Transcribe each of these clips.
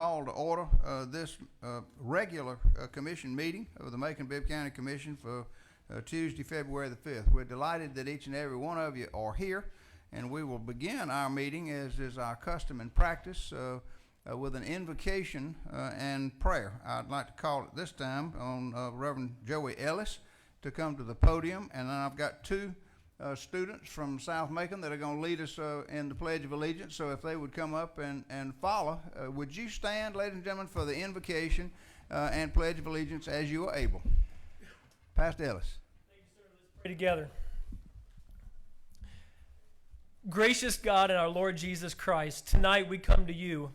Call to order this regular commission meeting of the Macon-Bibb County Commission for Tuesday, February the 5th. We're delighted that each and every one of you are here, and we will begin our meeting, as is our custom and practice, with an invocation and prayer. I'd like to call at this time on Reverend Joey Ellis to come to the podium, and then I've got two students from South Macon that are going to lead us in the Pledge of Allegiance. So if they would come up and follow. Would you stand, ladies and gentlemen, for the invocation and Pledge of Allegiance as you are able? Pastor Ellis. Thank you, sir. Let's pray together. Gracious God and our Lord Jesus Christ, tonight we come to you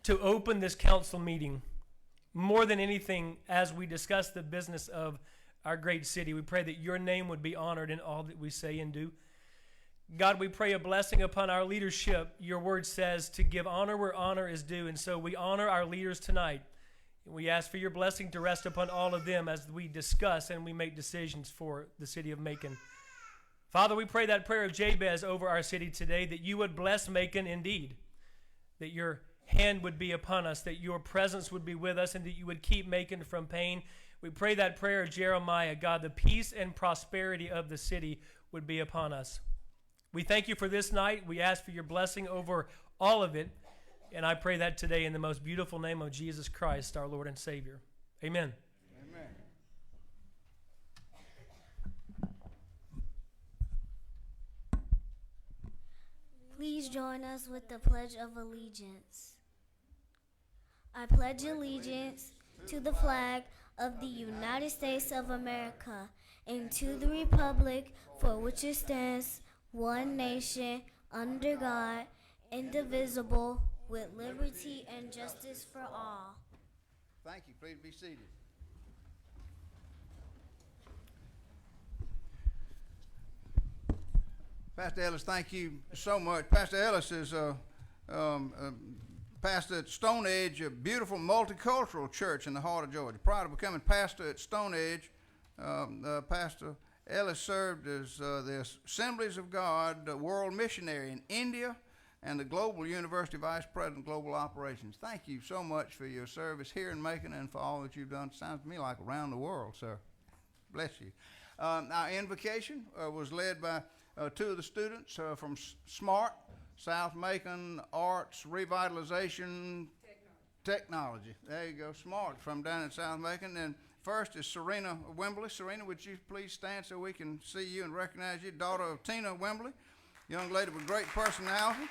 to open this council meeting. More than anything, as we discuss the business of our great city, we pray that your name would be honored in all that we say and do. God, we pray a blessing upon our leadership. Your word says to give honor where honor is due, and so we honor our leaders tonight. And we ask for your blessing to rest upon all of them as we discuss and we make decisions for the city of Macon. Father, we pray that prayer of Jabez over our city today, that you would bless Macon indeed, that your hand would be upon us, that your presence would be with us, and that you would keep Macon from pain. We pray that prayer of Jeremiah, God, the peace and prosperity of the city would be upon us. We thank you for this night. We ask for your blessing over all of it. And I pray that today in the most beautiful name of Jesus Christ, our Lord and Savior. Amen. Amen. Please join us with the Pledge of Allegiance. I pledge allegiance to the flag of the United States of America and to the republic for which it stands, one nation, under God, indivisible, with liberty and justice for all. Thank you. Please be seated. Pastor Ellis, thank you so much. Pastor Ellis is pastor at Stone Edge, a beautiful multicultural church in the heart of Georgia. Prior to becoming pastor at Stone Edge, Pastor Ellis served as the Assemblies of God World Missionary in India and the Global University Vice President, Global Operations. Thank you so much for your service here in Macon and for all that you've done. Sounds to me like around the world, sir. Bless you. Our invocation was led by two of the students from SMART, South Macon Arts Revitalization Technology. There you go, SMART, from down in South Macon. And first is Serena Wembley. Serena, would you please stand so we can see you and recognize you? Daughter of Tina Wembley, young lady with great personality.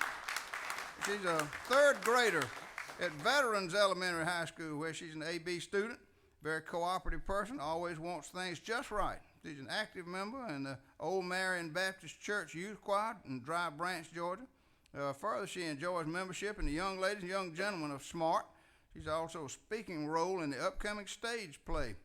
She's a third grader at Veterans Elementary High School, where she's an AB student. Very cooperative person, always wants things just right. She's an active member in the Old Marion Baptist Church Youth Choir in Dry Branch, Georgia. Further, she enjoys membership in the Young Ladies and Young Gentlemen of SMART. She's also a speaking role in the upcoming stage play,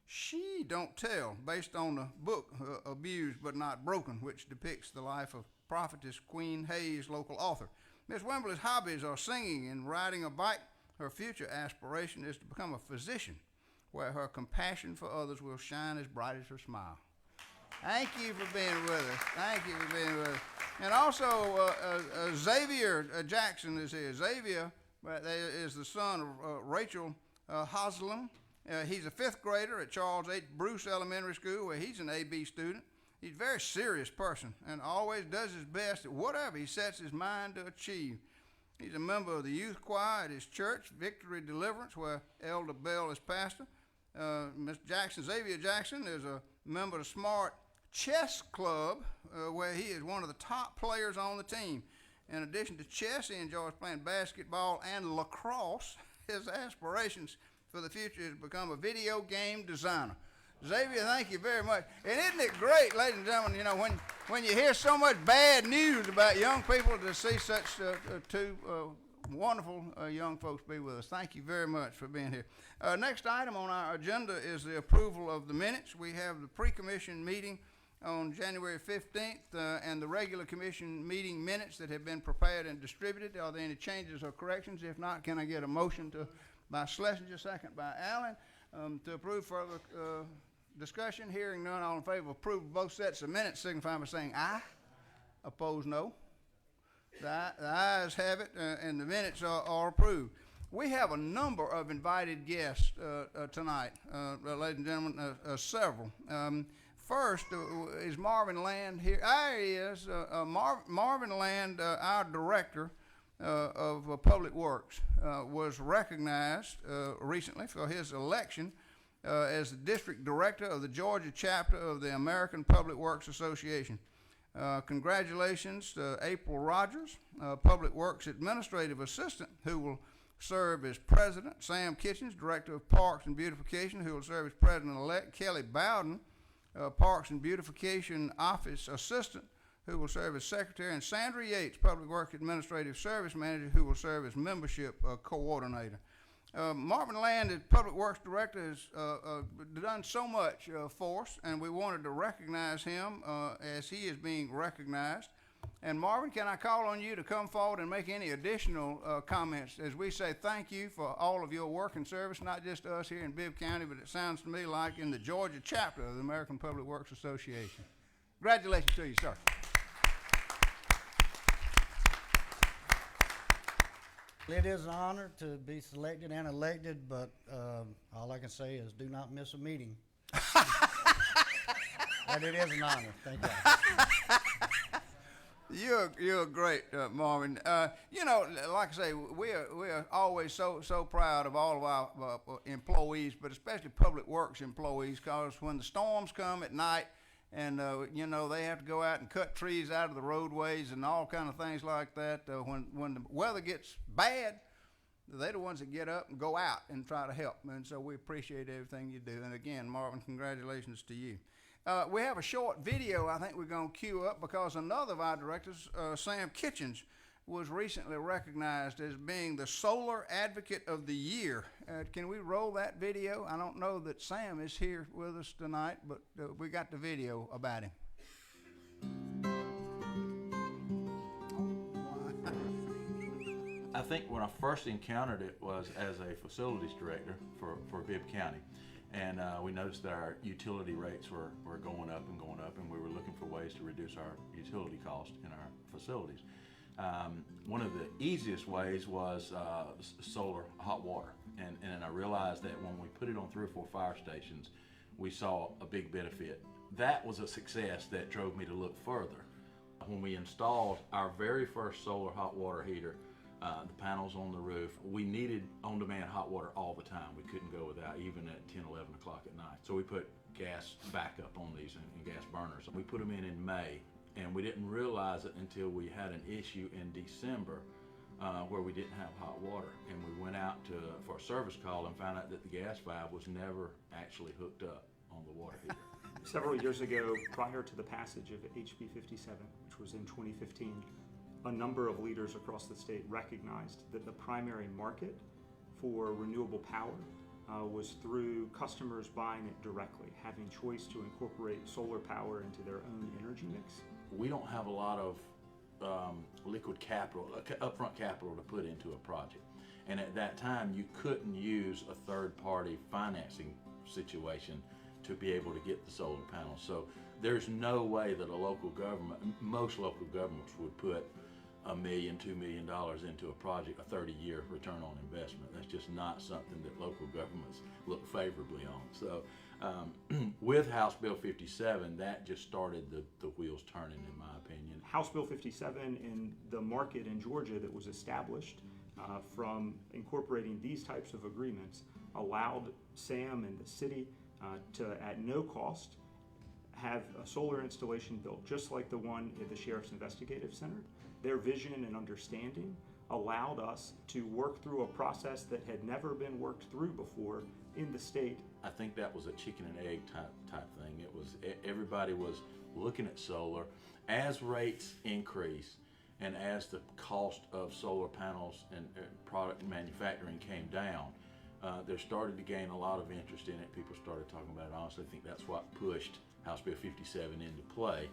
She Don't Tell, based on the book Abused But Not Broken, which depicts the life of prophetess Queen Hayes, local author. Miss Wembley's hobbies are singing and riding a bike. Her future aspiration is to become a physician, where her compassion for others will shine as bright as her smile. Thank you for being with us. Thank you for being with us. And also, Xavier Jackson is here. Xavier is the son of Rachel Haslam. He's a fifth grader at Charles H. Bruce Elementary School, where he's an AB student. He's a very serious person and always does his best at whatever he sets his mind to achieve. He's a member of the youth choir at his church, Victory Deliverance, where Elder Bell is pastor. Mr. Jackson, Xavier Jackson, is a member of the SMART Chess Club, where he is one of the top players on the team. In addition to chess, he enjoys playing basketball and lacrosse. His aspirations for the future is to become a video game designer. Xavier, thank you very much. And isn't it great, ladies and gentlemen, you know, when you hear so much bad news about young people, to see such two wonderful young folks be with us. Thank you very much for being here. Next item on our agenda is the approval of the minutes. We have the pre-commission meeting on January 15th and the regular commission meeting minutes that have been prepared and distributed. Are there any changes or corrections? If not, can I get a motion by Schlesinger, second by Allen, to approve further discussion? Hearing none, all in favor of approval of both sets of minutes signify by saying aye. Opposed, no. The ayes have it, and the minutes are approved. We have a number of invited guests tonight, ladies and gentlemen, several. First is Marvin Land here. There he is. Marvin Land, our director of Public Works, was recognized recently for his election as the district director of the Georgia chapter of the American Public Works Association. Congratulations to April Rogers, Public Works Administrative Assistant, who will serve as president. Sam Kitchens, Director of Parks and Beautification, who will serve as president-elect. Kelly Bowden, Parks and Beautification Office Assistant, who will serve as secretary. And Sandra Yates, Public Works Administrative Service Manager, who will serve as membership coordinator. Marvin Land, as Public Works Director, has done so much for us, and we wanted to recognize him as he is being recognized. And Marvin, can I call on you to come forward and make any additional comments as we say thank you for all of your work and service, not just us here in Bibb County, but it sounds to me like in the Georgia chapter of the American Public Works Association. Congratulations to you, sir. It is an honor to be selected and elected, but all I can say is do not miss a meeting. But it is an honor. Thank you. You're great, Marvin. You know, like I say, we are always so proud of all of our employees, but especially Public Works employees, because when the storms come at night, and you know, they have to go out and cut trees out of the roadways and all kind of things like that. When the weather gets bad, they're the ones that get up and go out and try to help. And so we appreciate everything you do. And again, Marvin, congratulations to you. We have a short video I think we're going to cue up because another of our directors, Sam Kitchens, was recently recognized as being the Solar Advocate of the Year. Can we roll that video? I don't know that Sam is here with us tonight, but we got the video about him. I think when I first encountered it was as a facilities director for Bibb County. And we noticed that our utility rates were going up, and we were looking for ways to reduce our utility cost in our facilities. One of the easiest ways was solar hot water, and I realized that when we put it on 3 or 4 fire stations, we saw a big benefit. That was a success that drove me to look further. When we installed our very first solar hot water heater, the panels on the roof, we needed on-demand hot water all the time. We couldn't go without, even at 10, 11 o'clock at night. So we put gas backup on these and gas burners. We put them in May, and we didn't realize it until we had an issue in December where we didn't have hot water. And we went out for a service call and found out that the gas valve was never actually hooked up on the water heater. Several years ago, prior to the passage of HB 57, which was in 2015, a number of leaders across the state recognized that the primary market for renewable power was through customers buying it directly, having choice to incorporate solar power into their own energy mix. We don't have a lot of liquid capital, upfront capital to put into a project. And at that time, you couldn't use a third-party financing situation to be able to get the solar panels. So there's no way that a local government, most local governments would put $1 million, $2 million into a project, a 30-year return on investment. That's just not something that local governments look favorably on. So with House Bill 57, that just started the wheels turning, in my opinion. House Bill 57 and the market in Georgia that was established from incorporating these types of agreements allowed Sam and the city to, at no cost, have a solar installation built just like the one at the Sheriff's Investigative Center. Their vision and understanding allowed us to work through a process that had never been worked through before in the state. I think that was a chicken and egg type thing. It was, everybody was looking at solar. As rates increase and as the cost of solar panels and product manufacturing came down, there started to gain a lot of interest in it. People started talking about it. Honestly, I think that's what pushed House Bill 57 into play.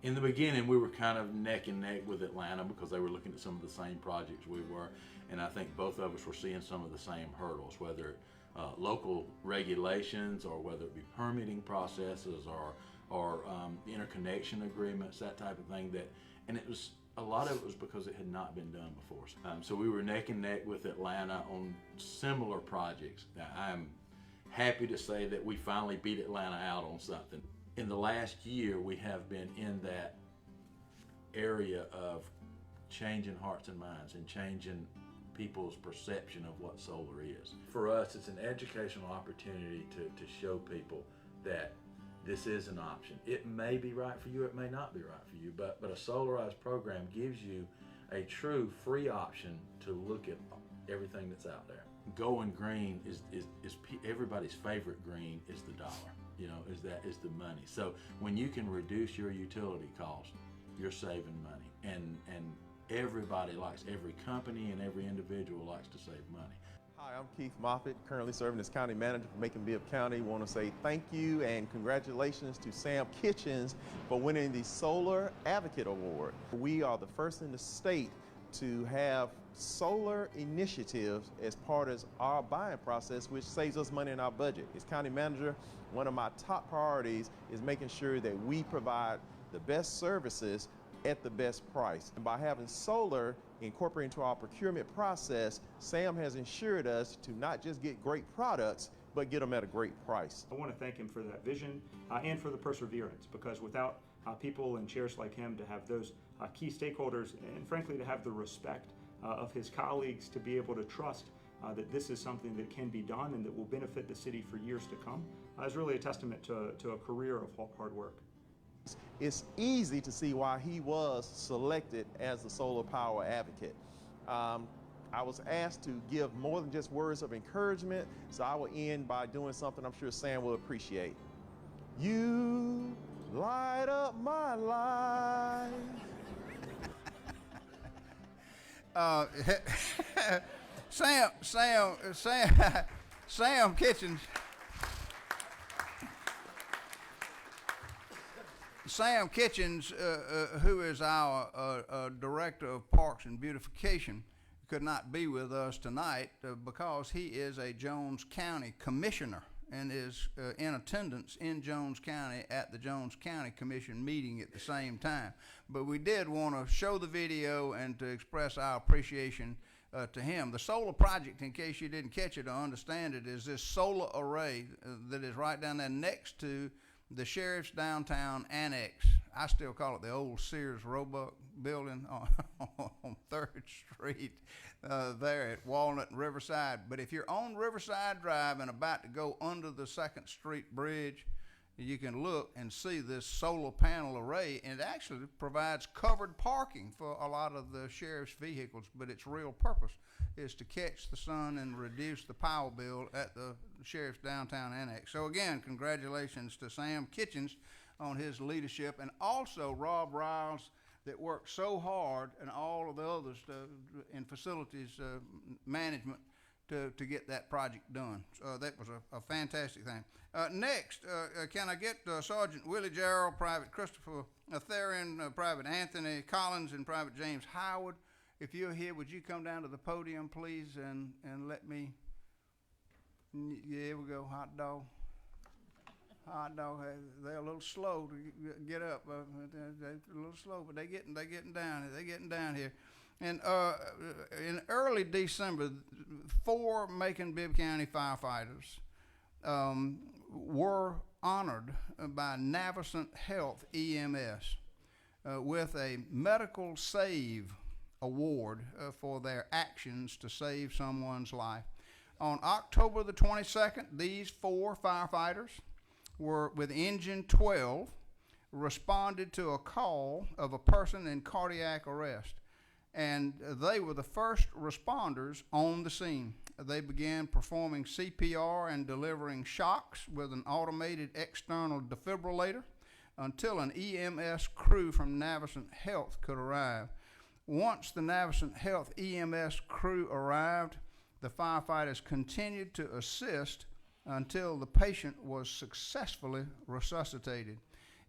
In the beginning, we were kind of neck and neck with Atlanta because they were looking at some of the same projects we were, and I think both of us were seeing some of the same hurdles, whether local regulations or whether it be permitting processes or interconnection agreements, that type of thing. And it was A lot of it was because it had not been done before. So we were neck and neck with Atlanta on similar projects. Now, I'm happy to say that we finally beat Atlanta out on something. In the last year, we have been in that area of changing hearts and minds and changing people's perception of what solar is. For us, it's an educational opportunity to show people that this is an option. It may be right for you, it may not be right for you, but a solarized program gives you a true free option to look at everything that's out there. Going green is everybody's favorite green is the dollar, is the money. So when you can reduce your utility cost, you're saving money. And everybody likes, every company and every individual likes to save money. Hi, I'm Keith Moffitt, currently serving as County Manager for Macon-Bibb County. Want to say thank you and congratulations to Sam Kitchens for winning the Solar Advocate Award. We are the first in the state to have solar initiatives as part of our buying process, which saves us money in our budget. As County Manager, one of my top priorities is making sure that we provide the best services at the best price. And by having solar incorporated into our procurement process, Sam has ensured us to not just get great products, but get them at a great price. I want to thank him for that vision and for the perseverance, because without people and chairs like him to have those key stakeholders, and frankly to have the respect of his colleagues to be able to trust that this is something that can be done and that will benefit the city for years to come, is really a testament to a career of hard work. It's easy to see why he was selected as the solar power advocate. I was asked to give more than just words of encouragement, so I will end by doing something I'm sure Sam will appreciate. You light up my life. Sam Kitchens. Sam Kitchens, who is our Director of Parks and Beautification, could not be with us tonight because he is a Jones County Commissioner and is in attendance in Jones County at the Jones County Commission meeting at the same time. But we did want to show the video and to express our appreciation to him. The solar project, in case you didn't catch it or understand it, is this solar array that is right down there next to the Sheriff's Downtown Annex. I still call it the old Sears Roebuck building on 3rd Street there at Walnut and Riverside. But if you're on Riverside Drive and about to go under the 2nd Street Bridge, you can look and see this solar panel array, and it actually provides covered parking for a lot of the sheriff's vehicles, but its real purpose is to catch the sun and reduce the power bill at the Sheriff's Downtown Annex. So again, congratulations to Sam Kitchens on his leadership, and also Rob Riles that worked so hard, and all of the others in facilities management to get that project done. So that was a fantastic thing. Next, can I get Sergeant Willie Gerald, Private Christopher Theron, Private Anthony Collins, and Private James Howard? If you're here, would you come down to the podium, please, and let me, yeah, here we go, hot dog. Hot dog, they're a little slow to get up. They're a little slow, but they're getting down. They're getting down here. And in early December, 4 Macon-Bibb County firefighters were honored by Navicent Health EMS with a Medical Save Award for their actions to save someone's life. On October the 22nd, these 4 firefighters were with Engine 12, responded to a call of a person in cardiac arrest. And they were the first responders on the scene. They began performing CPR and delivering shocks with an automated external defibrillator until an EMS crew from Navicent Health could arrive. Once the Navicent Health EMS crew arrived, the firefighters continued to assist until the patient was successfully resuscitated.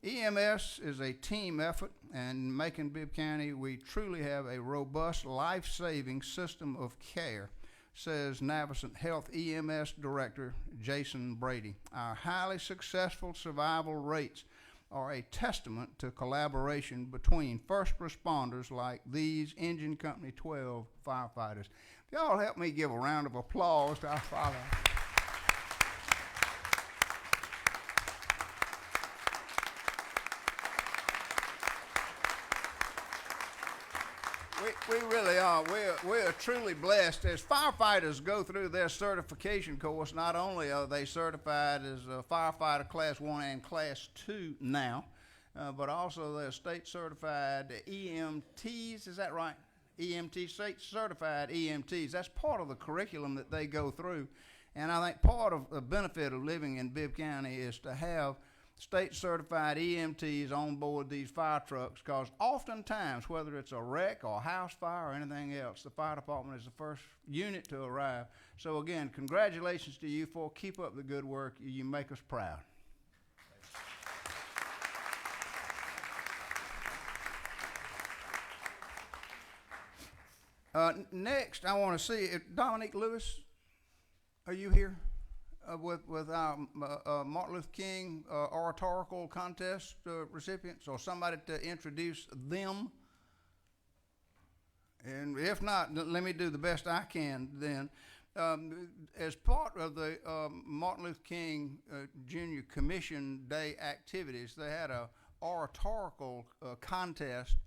EMS is a team effort, and in Macon-Bibb County, we truly have a robust, life-saving system of care, says Navicent Health EMS Director Jason Brady. Our highly successful survival rates are a testament to collaboration between first responders like these Engine Company 12 firefighters. If y'all help me give a round of applause to our firefighters. We really are. We're truly blessed. As firefighters go through their certification course, not only are they certified as a firefighter Class 1 and Class 2 now, but also they're state certified EMTs. Is that right? EMT, state certified EMTs. That's part of the curriculum that they go through. And I think part of the benefit of living in Bibb County is to have state certified EMTs on board these fire trucks, because oftentimes, whether it's a wreck or a house fire or anything else, the fire department is the first unit to arrive. So again, congratulations to you for keep up the good work. You make us proud. Next, I want to see Dominique Lewis. Are you here? With our Martin Luther King oratorical contest recipients, or somebody to introduce them? And if not, let me do the best I can then. As part of the Martin Luther King Jr. Commission Day activities, they had a oratorical contest,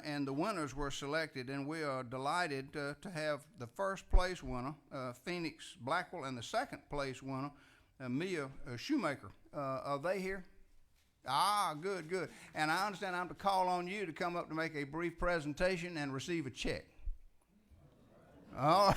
and the winners were selected, and we are delighted to have the first place winner, Phoenix Blackwell, and the second place winner, Mia Shoemaker. Are they here? Ah, good, good. And I understand I'm to call on you to come up to make a brief presentation and receive a check. Oh.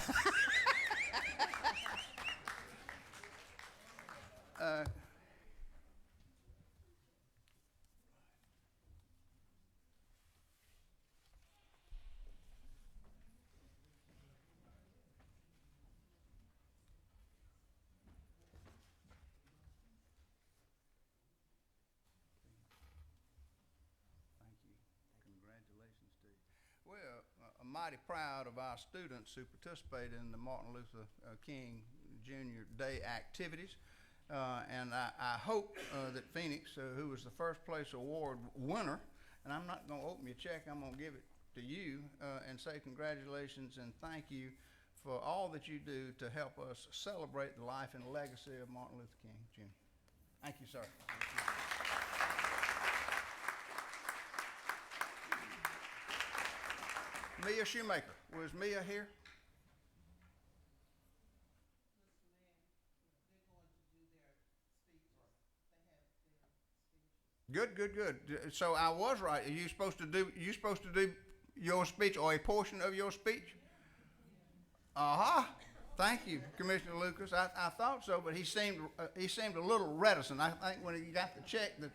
We're mighty proud of our students who participate in the Martin Luther King Jr. Day activities. And I hope that Phoenix, who was the first place award winner, and I'm not going to open your check, I'm going to give it to you and say congratulations and thank you for all that you do to help us celebrate the life and legacy of Martin Luther King Jr. Thank you, sir. Thank you. Mia Shoemaker. Was Mia here? Good, good, good. So I was right. Are you supposed to do your speech or a portion of your speech? Thank you, Commissioner Lucas. I thought so, but he seemed a little reticent. I think when he got the check, and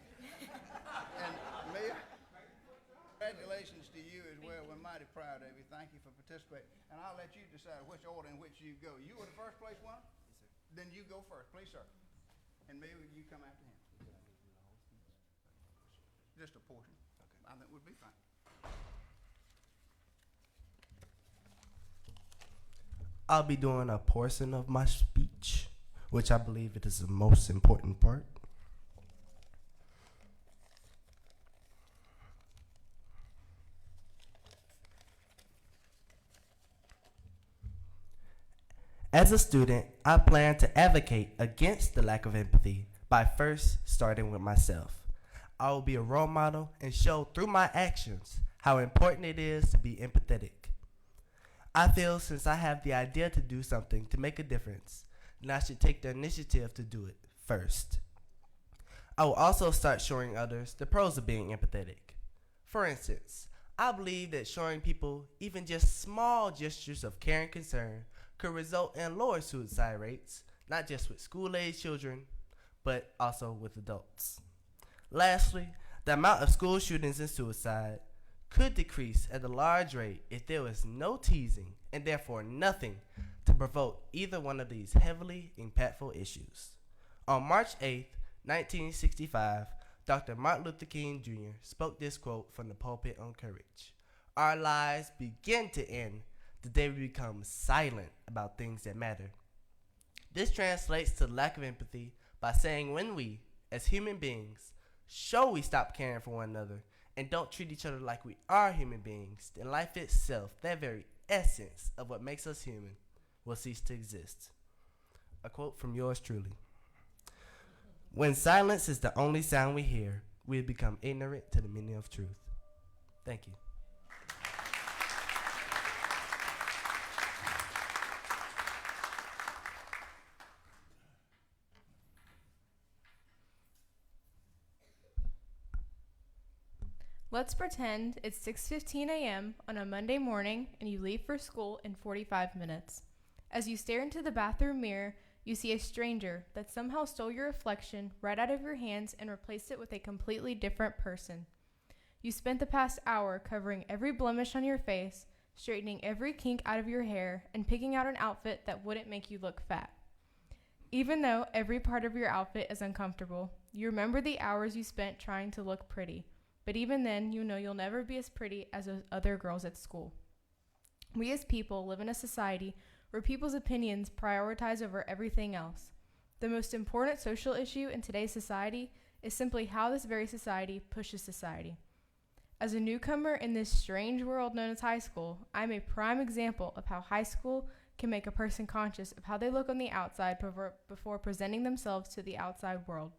Mia, congratulations to you as well. We're mighty proud of you. Thank you for participating. And I'll let you decide which order in which you go. You were the first place winner? Yes, sir. Then you go first, please, sir. And maybe you come after him. Just a portion. Okay. I think would be fine. I'll be doing a portion of my speech, which I believe it is the most important part. As a student, I plan to advocate against the lack of empathy by first starting with myself. I will be a role model and show through my actions how important it is to be empathetic. I feel since I have the idea to do something to make a difference, then I should take the initiative to do it first. I will also start showing others the pros of being empathetic. For instance, I believe that showing people even just small gestures of care and concern could result in lower suicide rates, not just with school-age children, but also with adults. Lastly, the amount of school shootings and suicide could decrease at a large rate if there was no teasing and therefore nothing to provoke either one of these heavily impactful issues. On March 8, 1965, Dr. Martin Luther King Jr. spoke this quote from the pulpit on courage. Our lives begin to end the day we become silent about things that matter. This translates to lack of empathy by saying when we, as human beings, show we stop caring for one another, and don't treat each other like we are human beings, then life itself, that very essence of what makes us human, will cease to exist. A quote from yours truly. When silence is the only sound we hear, we have become ignorant to the meaning of truth. Thank you. Let's pretend it's 6:15 a.m. on a Monday morning and you leave for school in 45 minutes. As you stare into the bathroom mirror, you see a stranger that somehow stole your reflection right out of your hands and replaced it with a completely different person. You spent the past hour covering every blemish on your face, straightening every kink out of your hair, and picking out an outfit that wouldn't make you look fat. Even though every part of your outfit is uncomfortable, you remember the hours you spent trying to look pretty. But even then, you know you'll never be as pretty as those other girls at school. We as people live in a society where people's opinions prioritize over everything else. The most important social issue in today's society is simply how this very society pushes society. As a newcomer in this strange world known as high school, I'm a prime example of how high school can make a person conscious of how they look on the outside before presenting themselves to the outside world.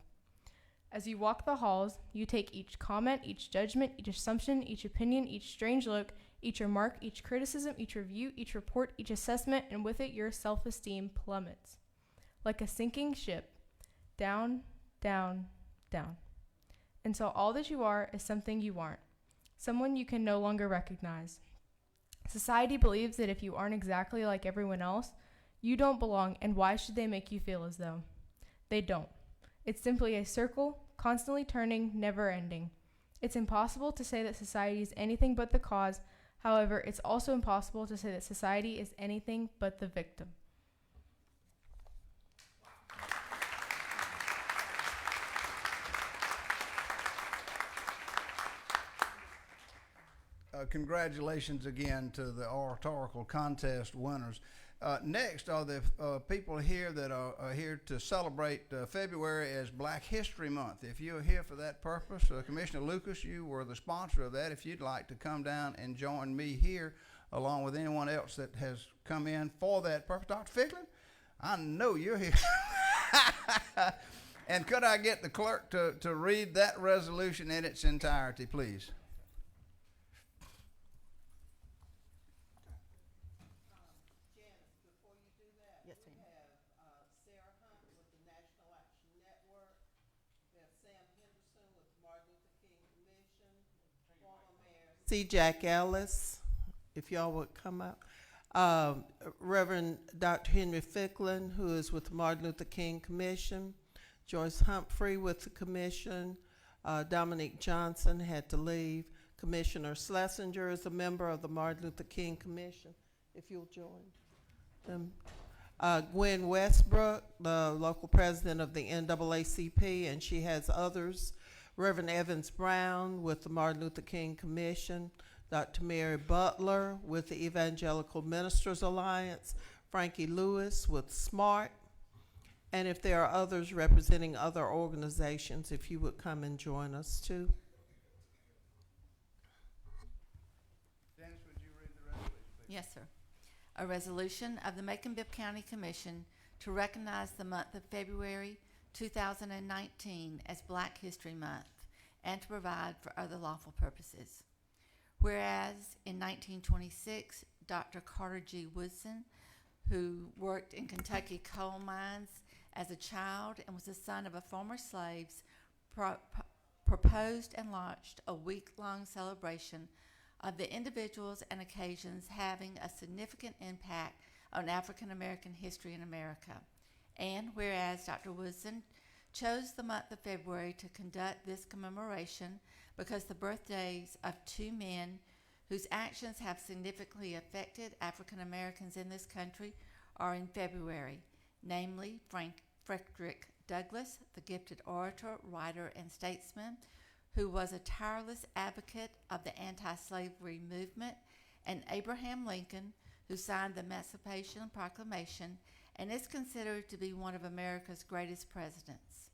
As you walk the halls, you take each comment, each judgment, each assumption, each opinion, each strange look, each remark, each criticism, each review, each report, each assessment, and with it your self-esteem plummets. Like a sinking ship, down, down, down. Until all that you are is something you aren't, someone you can no longer recognize. Society believes that if you aren't exactly like everyone else, you don't belong, and why should they make you feel as though? They don't. It's simply a circle, constantly turning, never ending. It's impossible to say that society is anything but the cause. However, it's also impossible to say that society is anything but the victim. Congratulations again to the oratorical contest winners. Next are the people here that are here to celebrate February as Black History Month. If you're here for that purpose, Commissioner Lucas, you were the sponsor of that. If you'd like to come down and join me here, along with anyone else that has come in for that purpose. Dr. Ficklin, I know you're here. And could I get the clerk to read that resolution in its entirety, please? See Jack Ellis, if y'all would come up. Reverend Dr. Henry Ficklin, who is with the Martin Luther King Commission. Joyce Humphrey with the commission. Dominique Johnson had to leave. Commissioner Schlesinger is a member of the Martin Luther King Commission, if you'll join them. Gwen Westbrook, the local president of the NAACP, and she has others. Reverend Evans Brown with the Martin Luther King Commission, Dr. Mary Butler with the Evangelical Ministers Alliance, Frankie Lewis with SMART, and if there are others representing other organizations, if you would come and join us too. Dennis, would you read the resolution, please? Yes, sir. A resolution of the Macon-Bibb County Commission to recognize the month of February 2019 as Black History Month and to provide for other lawful purposes. Whereas in 1926, Dr. Carter G. Woodson, who worked in Kentucky coal mines as a child and was the son of a former slave, proposed and launched a week-long celebration of the individuals and occasions having a significant impact on African American history in America. And whereas Dr. Woodson chose the month of February to conduct this commemoration because the birthdays of two men whose actions have significantly affected African Americans in this country are in February, namely Frederick Douglass, the gifted orator, writer, and statesman, who was a tireless advocate of the anti-slavery movement, and Abraham Lincoln, who signed the Emancipation Proclamation and is considered to be one of America's greatest presidents.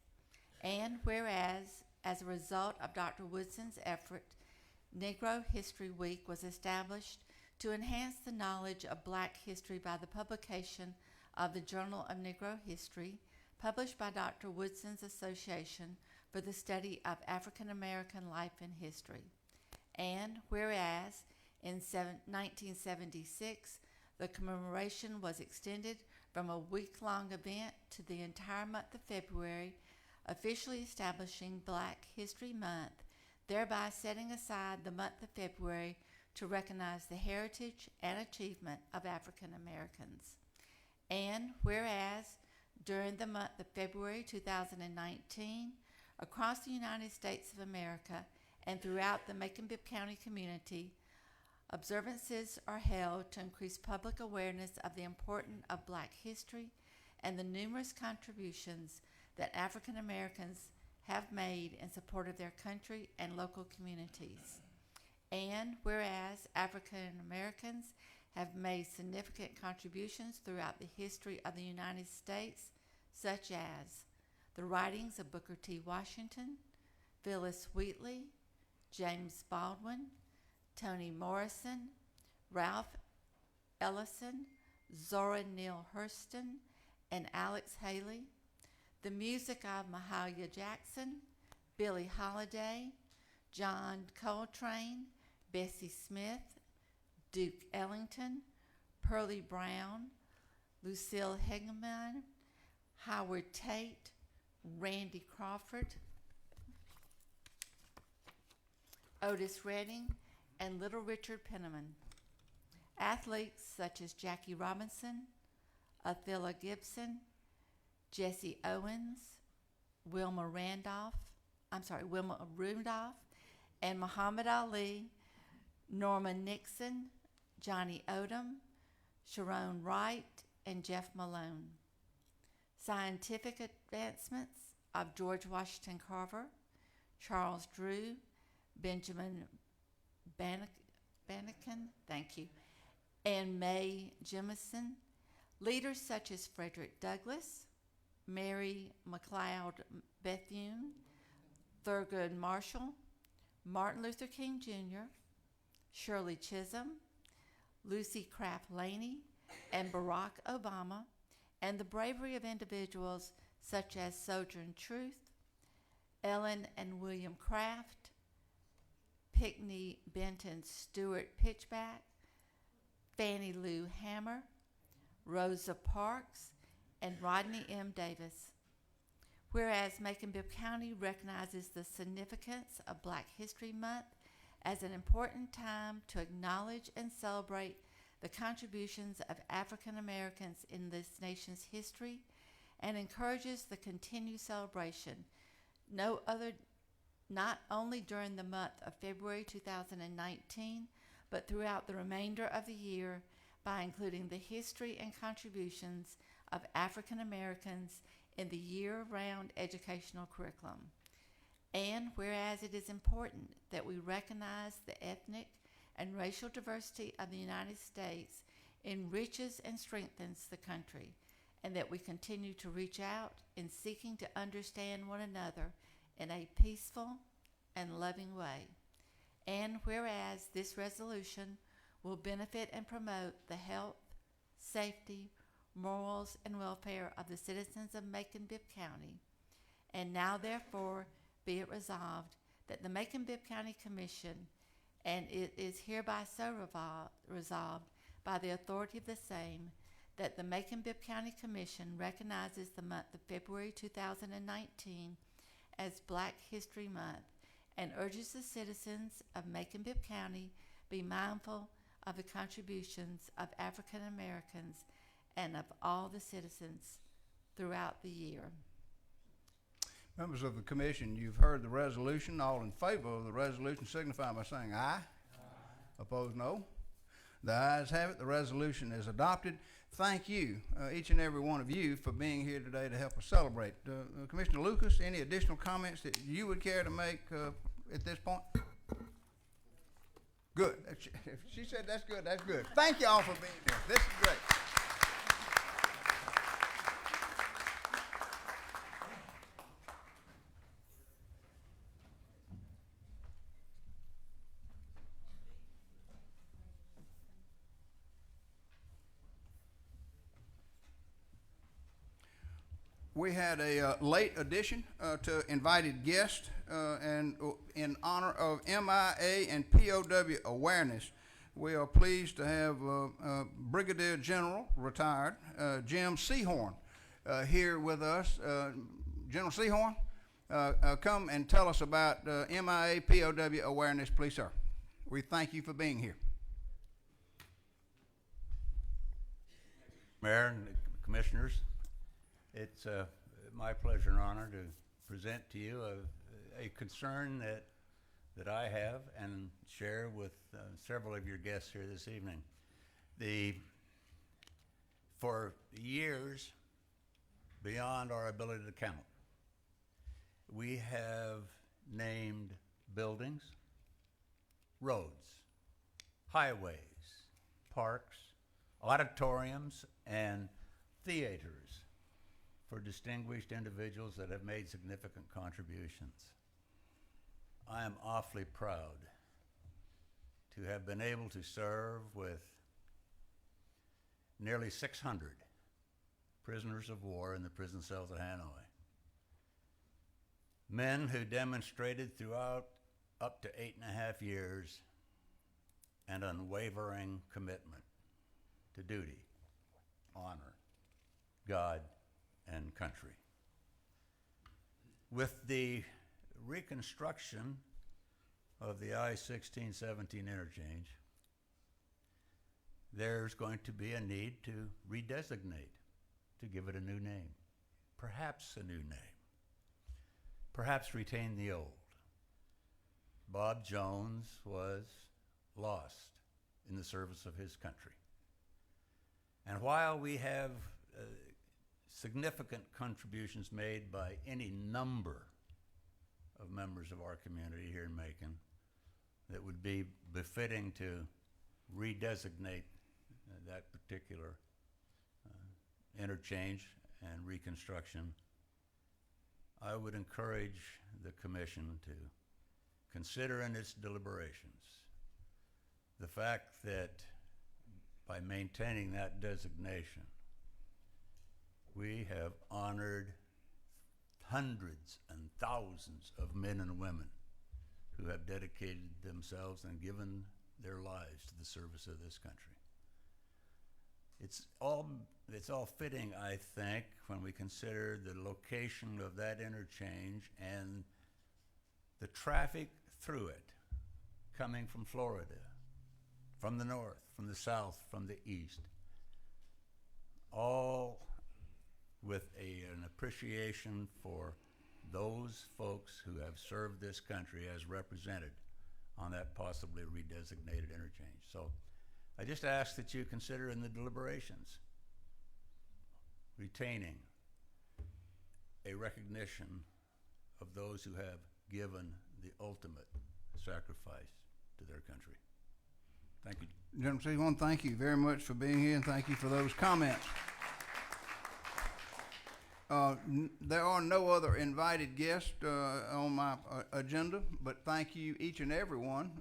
And whereas, as a result of Dr. Woodson's effort, Negro History Week was established to enhance the knowledge of Black history by the publication of the Journal of Negro History, published by Dr. Woodson's Association for the Study of African American Life and History. And whereas in 1976, the commemoration was extended from a week-long event to the entire month of February, officially establishing Black History Month, thereby setting aside the month of February to recognize the heritage and achievement of African Americans. And whereas during the month of February 2019, across the United States of America and throughout the Macon-Bibb County community, observances are held to increase public awareness of the importance of Black history and the numerous contributions that African Americans have made in support of their country and local communities. And whereas African Americans have made significant contributions throughout the history of the United States, such as the writings of Booker T. Washington, Phyllis Wheatley, James Baldwin, Toni Morrison, Ralph Ellison, Zora Neale Hurston, and Alex Haley, the music of Mahalia Jackson, Billie Holiday, John Coltrane, Bessie Smith, Duke Ellington, Pearlie Brown, Lucille Hegeman, Howard Tate, Randy Crawford, Otis Redding, and Little Richard Penniman. Athletes such as Jackie Robinson, Othella Gibson, Jesse Owens, Wilma Rudolph, and Muhammad Ali, Norman Nixon, Johnny Odom, Sharon Wright, and Jeff Malone. Scientific advancements of George Washington Carver, Charles Drew, Benjamin Banneken, and Mae Jemison. Leaders such as Frederick Douglass, Mary McLeod Bethune, Thurgood Marshall, Martin Luther King Jr., Shirley Chisholm, Lucy Craft Laney, and Barack Obama, and the bravery of individuals such as Sojourner Truth, Ellen and William Craft, Pinckney Benton Stewart Pitchback, Fannie Lou Hammer, Rosa Parks, and Rodney M. Davis. Whereas Macon-Bibb County recognizes the significance of Black History Month as an important time to acknowledge and celebrate the contributions of African Americans in this nation's history, and encourages the continued celebration, not only during the month of February 2019, but throughout the remainder of the year, by including the history and contributions of African Americans in the year-round educational curriculum. And whereas it is important that we recognize the ethnic and racial diversity of the United States enriches and strengthens the country, and that we continue to reach out in seeking to understand one another in a peaceful and loving way. And whereas this resolution will benefit and promote the health, safety, morals, and welfare of the citizens of Macon-Bibb County, and now therefore be it resolved that the Macon-Bibb County Commission, and it is hereby so resolved by the authority of the same, that the Macon-Bibb County Commission recognizes the month of February 2019 as Black History Month, and urges the citizens of Macon-Bibb County be mindful of the contributions of African Americans and of all the citizens throughout the year. Members of the commission, you've heard the resolution. All in favor of the resolution signify by saying aye. Opposed, no. The ayes have it. The resolution is adopted. Thank you, each and every one of you, for being here today to help us celebrate. Commissioner Lucas, any additional comments that you would care to make at this point? Good. If she said that's good, that's good. Thank you all for being here. This is great. We had a late addition to invited guests, and in honor of MIA and POW awareness, we are pleased to have Brigadier General, retired, Jim Seahorn, here with us. General Seahorn, come and tell us about MIA POW awareness, please, sir. We thank you for being here. Mayor and Commissioners, it's my pleasure and honor to present to you a concern that I have and share with several of your guests here this evening. For years, beyond our ability to count, we have named buildings, roads, highways, parks, auditoriums, and theaters for distinguished individuals that have made significant contributions. I am awfully proud to have been able to serve with nearly 600 prisoners of war in the prison cells of Hanoi. Men who demonstrated throughout up to 8.5 years an unwavering commitment to duty, honor, God, and country. With the reconstruction of the I-16-17 interchange, there's going to be a need to redesignate, to give it a new name, perhaps a new name, perhaps retain the old. Bob Jones was lost in the service of his country. And while we have significant contributions made by any number of members of our community here in Macon that would be befitting to redesignate that particular interchange and reconstruction, I would encourage the Commission to consider in its deliberations the fact that by maintaining that designation, we have honored hundreds and thousands of men and women who have dedicated themselves and given their lives to the service of this country. It's all fitting, I think, when we consider the location of that interchange and the traffic through it coming from Florida, from the north, from the south, from the east, all with an appreciation for those folks who have served this country as represented on that possibly redesignated interchange. So I just ask that you consider in the deliberations retaining a recognition of those who have given the ultimate sacrifice to their country. Thank you. General Seahorn, thank you very much for being here, and thank you for those comments. There are no other invited guests on my agenda, but thank you each and every one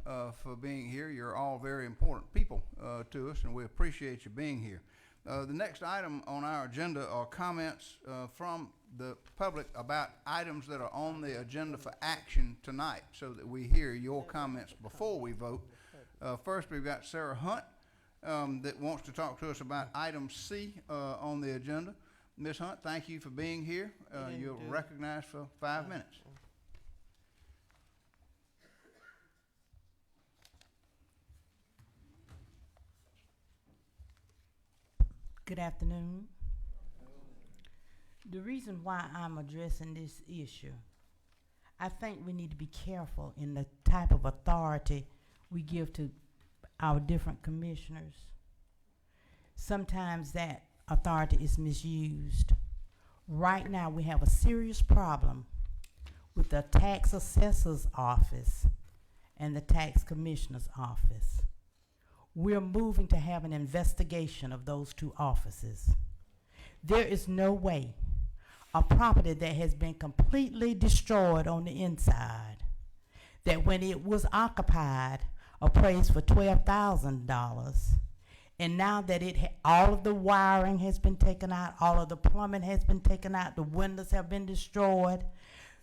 for being here. You're all very important people to us, and we appreciate you being here. The next item on our agenda are comments from the public about items that are on the agenda for action tonight, so that we hear your comments before we vote. First, we've got Sarah Hunt that wants to talk to us about item C on the agenda. Ms. Hunt, thank you for being here. You're recognized for 5 minutes. Good afternoon. The reason why I'm addressing this issue, I think we need to be careful in the type of authority we give to our different commissioners. Sometimes that authority is misused. Right now we have a serious problem with the tax assessor's office and the tax commissioner's office. We're moving to have an investigation of those two offices. There is no way a property that has been completely destroyed on the inside, that when it was occupied, appraised for $12,000, And now that all of the wiring has been taken out, all of the plumbing has been taken out, the windows have been destroyed,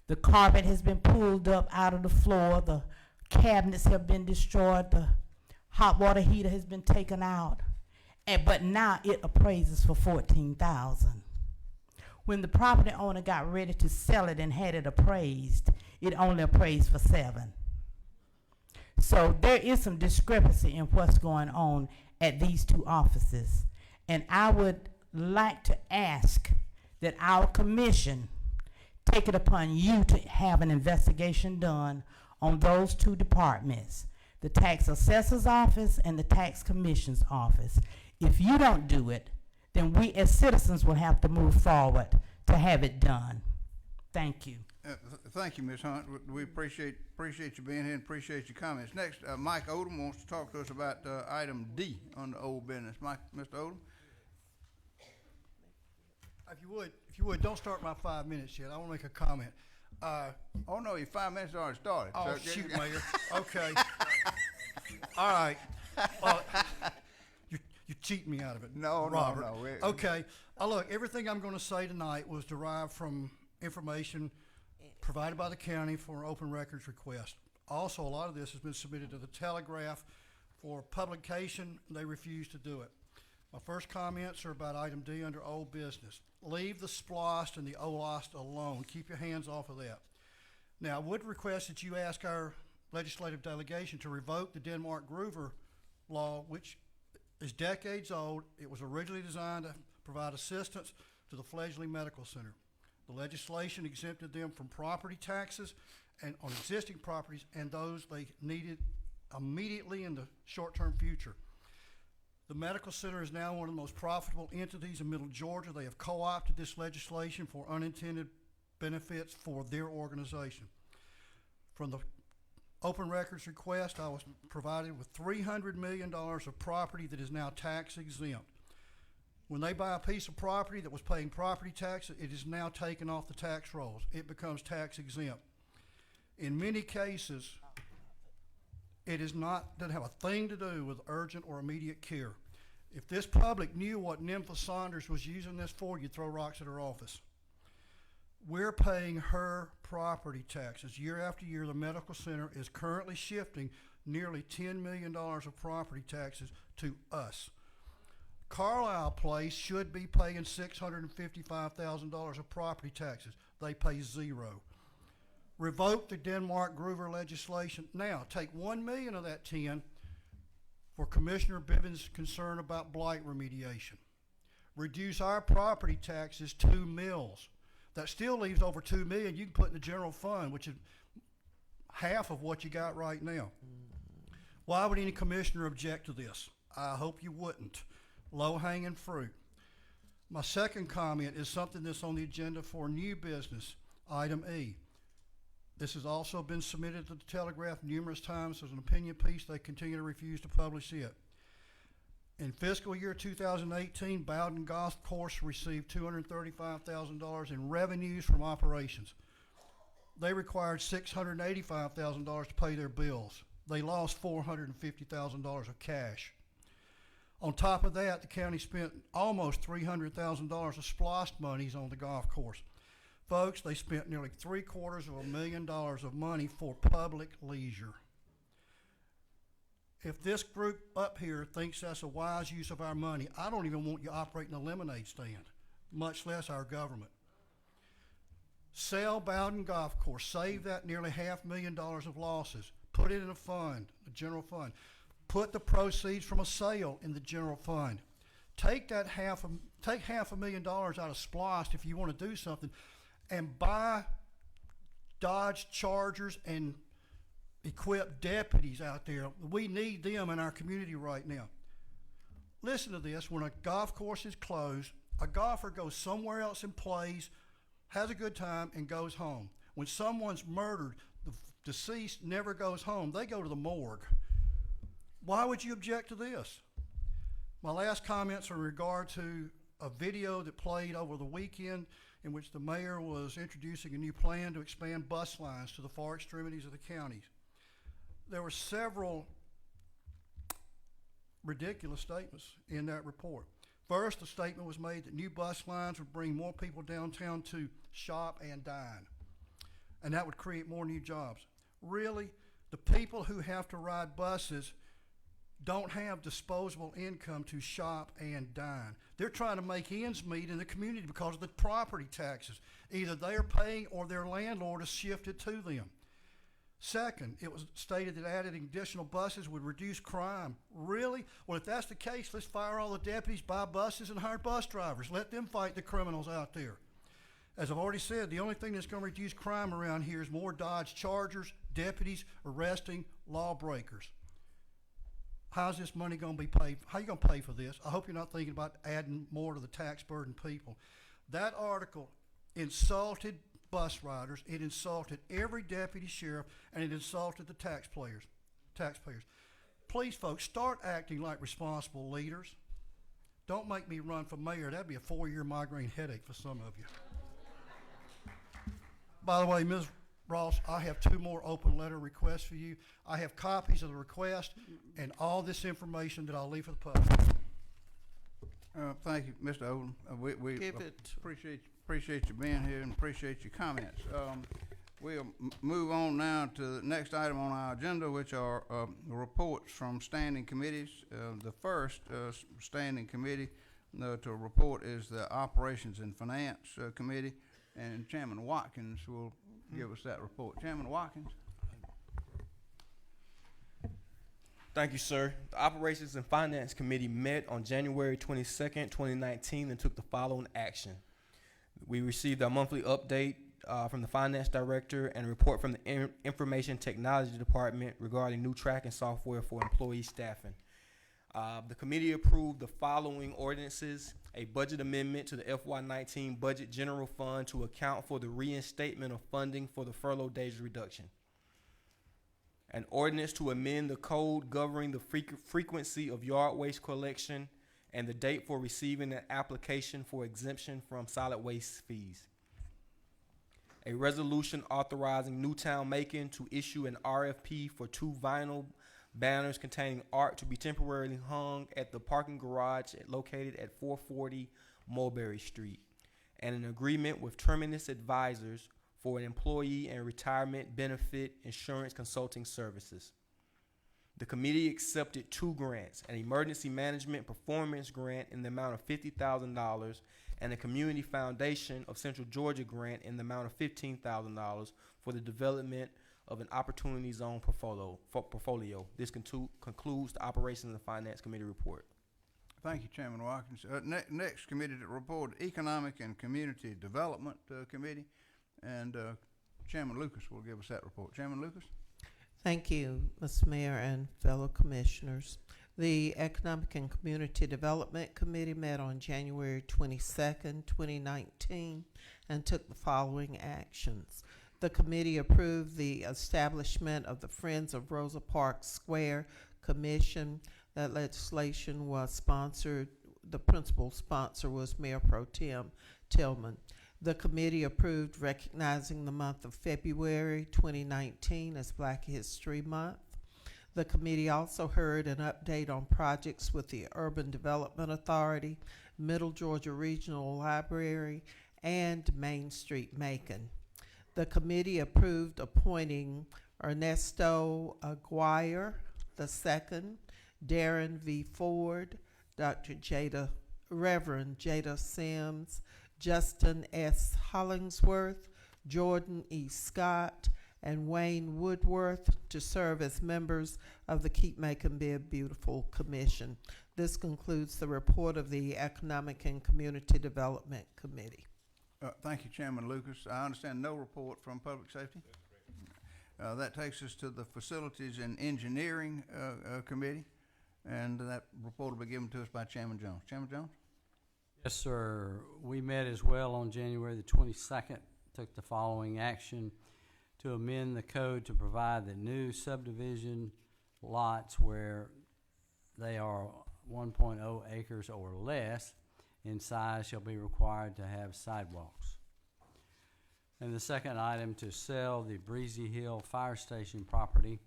the carpet has been pulled up out of the floor, the cabinets have been destroyed, the hot water heater has been taken out, but now it appraises for $14,000. When the property owner got ready to sell it and had it appraised, it only appraised for $7,000. So there is some discrepancy in what's going on at these two offices. And I would like to ask that our commission take it upon you to have an investigation done on those two departments, the tax assessor's office and the tax commission's office. If you don't do it, then we as citizens will have to move forward to have it done. Thank you. Thank you, Ms. Hunt. We appreciate you being here and appreciate your comments. Next, Mike Odom wants to talk to us about item D on the old business. Mr. Odom? If you would, don't start my 5 minutes yet. I want to make a comment. Oh no, your 5 minutes already started. Oh, So- shoot, Mayor. Okay. All right. You're cheating me out of it. No, Robert. no. Okay. Look, everything I'm going to say tonight was derived from information provided by the county for an open records request. Also, a lot of this has been submitted to the Telegraph for publication. They refuse to do it. My first comments are about item D under old business. Leave the SPLOST and the OLOST alone. Keep your hands off of that. Now, I would request that you ask our legislative delegation to revoke the Denmark-Groover law, which is decades old. It was originally designed to provide assistance to the fledgling medical center. The legislation exempted them from property taxes and on existing properties and those they needed immediately in the short-term future. The medical center is now one of the most profitable entities in Middle Georgia. They have co-opted this legislation for unintended benefits for their organization. From the open records request, I was provided with $300 million of property that is now tax exempt. When they buy a piece of property that was paying property taxes, it is now taken off the tax rolls. It becomes tax exempt. In many cases, it doesn't have a thing to do with urgent or immediate care. If this public knew what Nympha Saunders was using this for, you'd throw rocks at her office. We're paying her property taxes. Year after year, the medical center is currently shifting nearly $10 million of property taxes to us. Carlisle Place should be paying $655,000 of property taxes. They pay $0. Revoke the Denmark-Groover legislation. Now, take $1 million of that 10 for Commissioner Bivens' concern about blight remediation. Reduce our property taxes 2 mills. That still leaves over $2 million you can put in the general fund, which is half of what you got right now. Why would any commissioner object to this? I hope you wouldn't. Low-hanging fruit. My second comment is something that's on the agenda for new business, item E. This has also been submitted to the Telegraph numerous times as an opinion piece. They continue to refuse to publish it. In fiscal year 2018, Bowden Golf Course received $235,000 in revenues from operations. They required $685,000 to pay their bills. They lost $450,000 of cash. On top of that, the county spent almost $300,000 of SPLOST monies on the golf course. Folks, they spent nearly $750,000 of money for public leisure. If this group up here thinks that's a wise use of our money, I don't even want you operating a lemonade stand, much less our government. Sell Bowden Golf Course, save that nearly $500,000 of losses, put it in a fund, a general fund. Put the proceeds from a sale in the general fund. Take $500,000 out of SPLOST if you want to do something, and buy Dodge Chargers and equip deputies out there. We need them in our community right now. Listen to this. When a golf course is closed, a golfer goes somewhere else and plays, has a good time, and goes home. When someone's murdered, the deceased never goes home. They go to the morgue. Why would you object to this? My last comments are in regard to a video that played over the weekend in which the mayor was introducing a new plan to expand bus lines to the far extremities of the counties. There were several ridiculous statements in that report. First, the statement was made that new bus lines would bring more people downtown to shop and dine, and that would create more new jobs. Really, the people who have to ride buses don't have disposable income to shop and dine. They're trying to make ends meet in the community because of the property taxes. Either they are paying or their landlord has shifted to them. Second, it was stated that adding additional buses would reduce crime. Really? Well, if that's the case, let's fire all the deputies, buy buses, and hire bus drivers. Let them fight the criminals out there. As I've already said, the only thing that's going to reduce crime around here is more Dodge Chargers, deputies arresting lawbreakers. How's this money going to be paid? How are you going to pay for this? I hope you're not thinking about adding more to the tax burden people. That article insulted bus riders, it insulted every deputy sheriff, and it insulted the taxpayers. Please, folks, start acting like responsible leaders. Don't make me run for mayor. That'd be a 4-year migraine headache for some of you. By the way, Ms. Ross, I have 2 more open letter requests for you. I have copies of the request and all this information that I'll leave for the public. Thank you, Mr. Odom. We Give it. appreciate you being here and appreciate your comments. We'll move on now to the next item on our agenda, which are reports from standing committees. The first standing committee to report is the Operations and Finance Committee, and Chairman Watkins will give us that report. Chairman Watkins. Thank you, sir. The Operations and Finance Committee met on January 22nd, 2019 and took the following action. We received a monthly update from the Finance Director and a report from the Information Technology Department regarding new tracking software for employee staffing. The committee approved the following ordinances: a budget amendment to the FY19 Budget General Fund to account for the reinstatement of funding for the furlough days reduction. An ordinance to amend the code governing the frequency of yard waste collection and the date for receiving an application for exemption from solid waste fees. A resolution authorizing Newtown Macon to issue an RFP for 2 vinyl banners containing art to be temporarily hung at the parking garage located at 440 Mulberry Street, and an agreement with Terminus Advisors for an employee and retirement benefit insurance consulting services. The committee accepted 2 grants: an emergency management performance grant in the amount of $50,000 and a Community Foundation of Central Georgia grant in the amount of $15,000 for the development of an opportunity zone portfolio. This concludes the Operations and Finance Committee report. Thank you, Chairman Watkins. Next committee to report, Economic and Community Development Committee, and Chairman Lucas will give us that report. Chairman Lucas. Thank you, Mr. Mayor and fellow commissioners. The Economic and Community Development Committee met on January 22nd, 2019 and took the following actions. The committee approved the establishment of the Friends of Rosa Parks Square Commission. That legislation was sponsored, the principal sponsor was Mayor Pro Tem Tillman. The committee approved recognizing the month of February 2019 as Black History Month. The committee also heard an update on projects with the Urban Development Authority, Middle Georgia Regional Library, and Main Street Macon. The committee approved appointing Ernesto Aguirre II, Darren V. Ford, Reverend Jada Sims, Justin S. Hollingsworth, Jordan E. Scott, and Wayne Woodworth to serve as members of the Keep Macon-Bibb Beautiful Commission. This concludes the report of the Economic and Community Development Committee. Thank you, Chairman Lucas. I understand no report from Public Safety. That takes us to the Facilities and Engineering Committee, and that report will be given to us by Chairman Jones. Chairman Jones? Yes, sir. We met as well on January the 22nd, took the following action: to amend the code to provide that new subdivision lots where they are 1.0 acres or less in size shall be required to have sidewalks. And the second item, to sell the Breezy Hill Fire Station property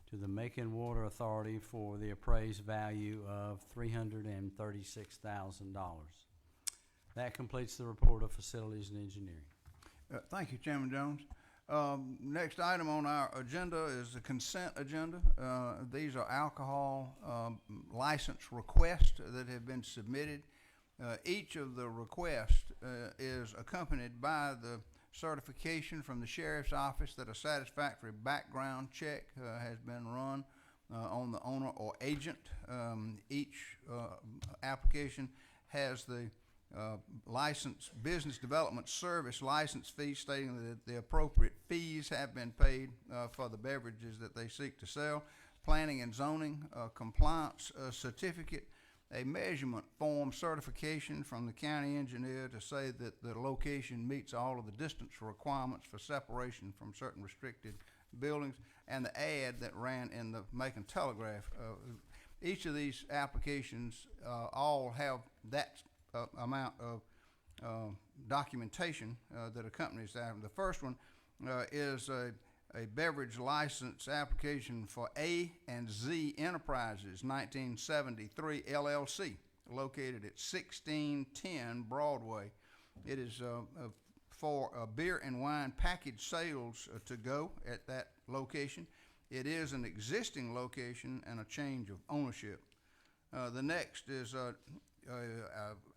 to the Macon Water Authority for the appraised value of $336,000. That completes the report of facilities and engineering. Thank you, Chairman Jones. Next item on our agenda is the consent agenda. These are alcohol license requests that have been submitted. Each of the requests is accompanied by the certification from the sheriff's office that a satisfactory background check has been run on the owner or agent. Each application has the license business development service license fee stating that the appropriate fees have been paid for the beverages that they seek to sell, planning and zoning compliance certificate, a measurement form certification from the county engineer to say that the location meets all of the distance requirements for separation from certain restricted buildings, and the ad that ran in the Macon Telegraph. Each of these applications all have that amount of documentation that accompanies that. The first one is a beverage license application for A and Z Enterprises 1973 LLC, located at 1610 Broadway. It is for beer and wine package sales to go at that location. It is an existing location and a change of ownership. The next is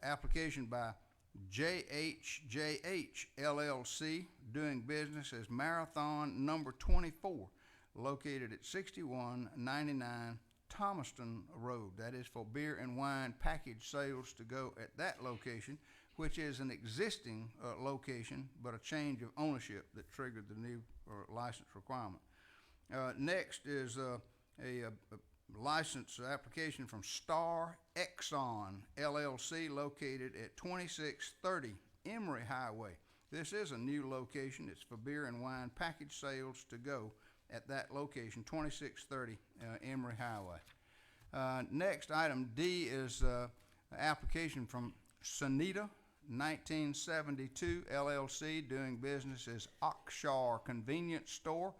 application by JHJH LLC, doing business as Marathon Number 24, located at 6199 Thomaston Road. That is for beer and wine package sales to go at that location, which is an existing location, but a change of ownership that triggered the new license requirement. Next is a license application from Star Exxon LLC, located at 2630 Emory Highway. This is a new location. It's for beer and wine package sales to go at that location, 2630 Emory Highway. Next, item D is application from Sonita 1972 LLC, doing business as Oxshar Convenience Store,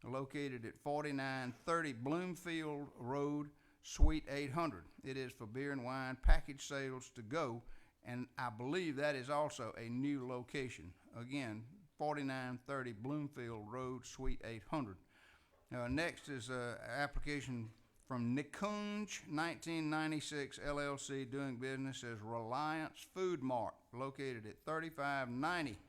located at 4930 Bloomfield Road, Suite 800. It is for beer and wine package sales to go, and I believe that is also a new location. Again, 4930 Bloomfield Road, Suite 800. Next is an application from Nikunj 1996 LLC, doing business as Reliance Food Mart, located at 3590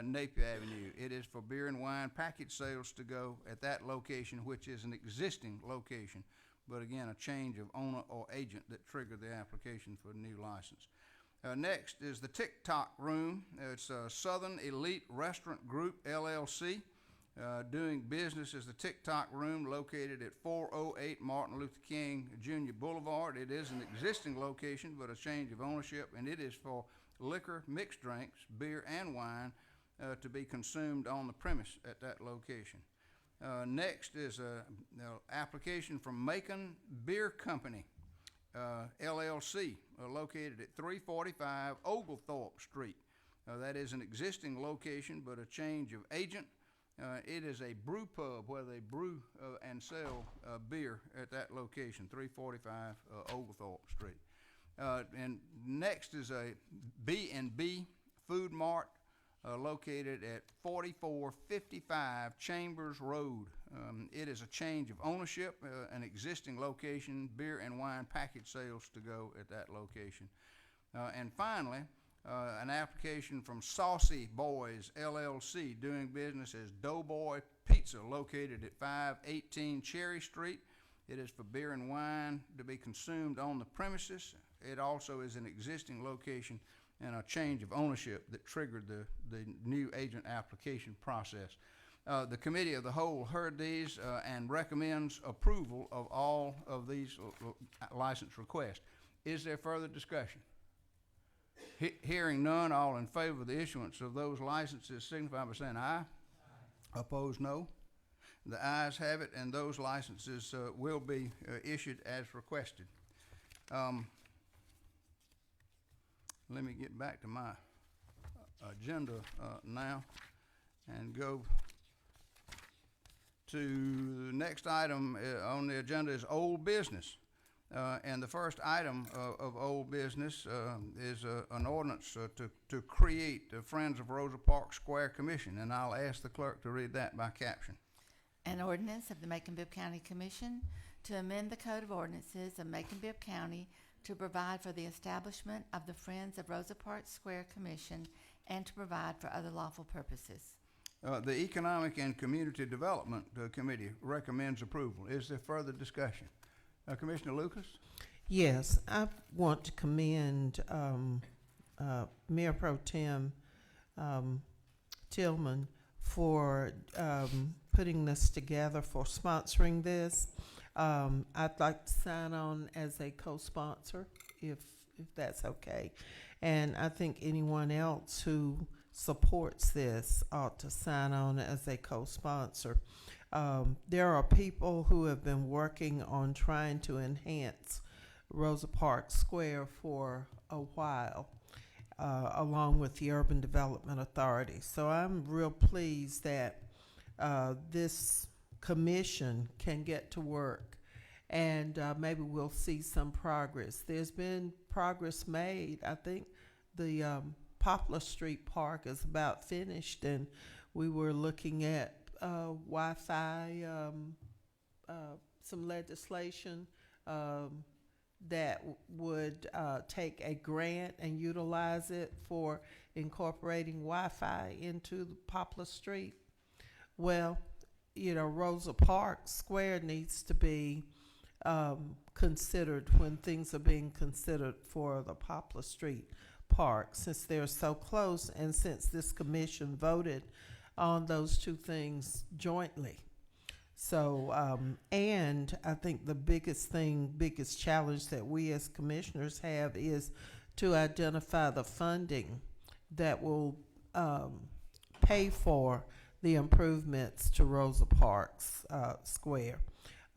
Napier Avenue. It is for beer and wine package sales to go at that location, which is an existing location, but again, a change of owner or agent that triggered the application for a new license. Next is the TikTok Room. It's Southern Elite Restaurant Group LLC, doing business as the TikTok Room, located at 408 Martin Luther King Jr. Boulevard. It is an existing location, but a change of ownership, and it is for liquor, mixed drinks, beer and wine to be consumed on the premise at that location. Next is an application from Macon-Bibb Company, LLC, located at 345 Oglethorpe Street. That is an existing location, but a change of agent. It is a brew pub where they brew and sell beer at that location, 345 Oglethorpe Street. And next is a B&B Food Mart, located at 4455 Chambers Road. It is a change of ownership, an existing location, beer and wine package sales to go at that location. And finally, an application from Saucy Boys LLC, doing business as Doughboy Pizza, located at 518 Cherry Street. It is for beer and wine to be consumed on the premises. It also is an existing location and a change of ownership that triggered the new agent application process. The Committee of the Whole heard these and recommends approval of all of these license requests. Is there further discussion? Hearing none, all in favor of the issuance of those licenses signify by saying aye. Opposed, no. The ayes have it, and those licenses will be issued as requested. Let me get back to my agenda now and go to the next item on the agenda is old business. And the first item of old business is an ordinance to create the Friends of Rosa Parks Square Commission, and I'll ask the clerk to read that by caption. An ordinance of the Macon-Bibb County Commission to amend the Code of Ordinances of Macon-Bibb County to provide for the establishment of the Friends of Rosa Parks Square Commission and to provide for other lawful purposes. The Economic and Community Development Committee recommends approval. Is there further discussion? Commissioner Lucas? Yes, I want to commend Mayor Pro Tem Tillman for putting this together, for sponsoring this. I'd like to sign on as a co-sponsor, if that's okay. And I think anyone else who supports this ought to sign on as a co-sponsor. There are people who have been working on trying to enhance Rosa Parks Square for a while, along with the Urban Development Authority. So I'm real pleased that this commission can get to work, and maybe we'll see some progress. There's been progress made. I think the Poplar Street Park is about finished, and we were looking at Wi-Fi, some legislation that would take a grant and utilize it for incorporating Wi-Fi into the Poplar Street. Well, you know, Rosa Parks Square needs to be considered when things are being considered for the Poplar Street Park, since they're so close and since this commission voted on those two things jointly. So, and I think the biggest challenge that we as commissioners have is to identify the funding that will pay for the improvements to Rosa Parks Square.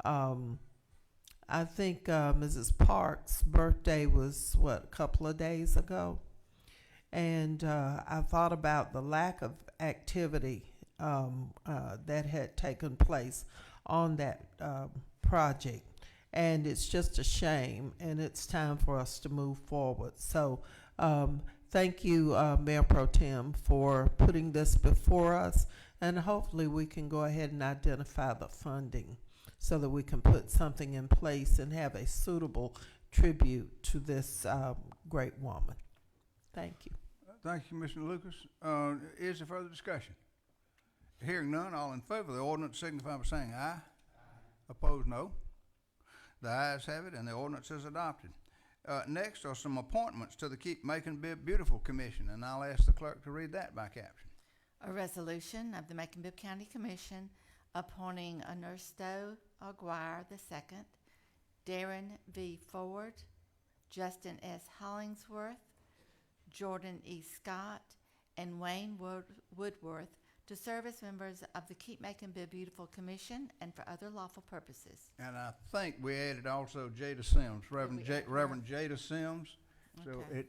I think Mrs. Parks' birthday was, a couple of days ago? And I thought about the lack of activity that had taken place on that project. And it's just a shame, and it's time for us to move forward. So thank you, Mayor Pro Tem, for putting this before us, and hopefully we can go ahead and identify the funding so that we can put something in place and have a suitable tribute to this great woman. Thank you. Thank you, Commissioner Lucas. Is there further discussion? Hearing none, all in favor of the ordinance signify by saying aye. Opposed, no. The ayes have it, and the ordinance is adopted. Next are some appointments to the Keep Macon-Bibb Beautiful Commission, and I'll ask the clerk to read that by caption. A resolution of the Macon-Bibb County Commission appointing Ernesto Aguirre II, Darren V. Ford, Justin S. Hollingsworth, Jordan E. Scott, and Wayne Woodworth to serve as members of the Keep Macon-Bibb Beautiful Commission and for other lawful purposes. And I think we added also Jada Sims, Reverend Jada Sims. So Okay.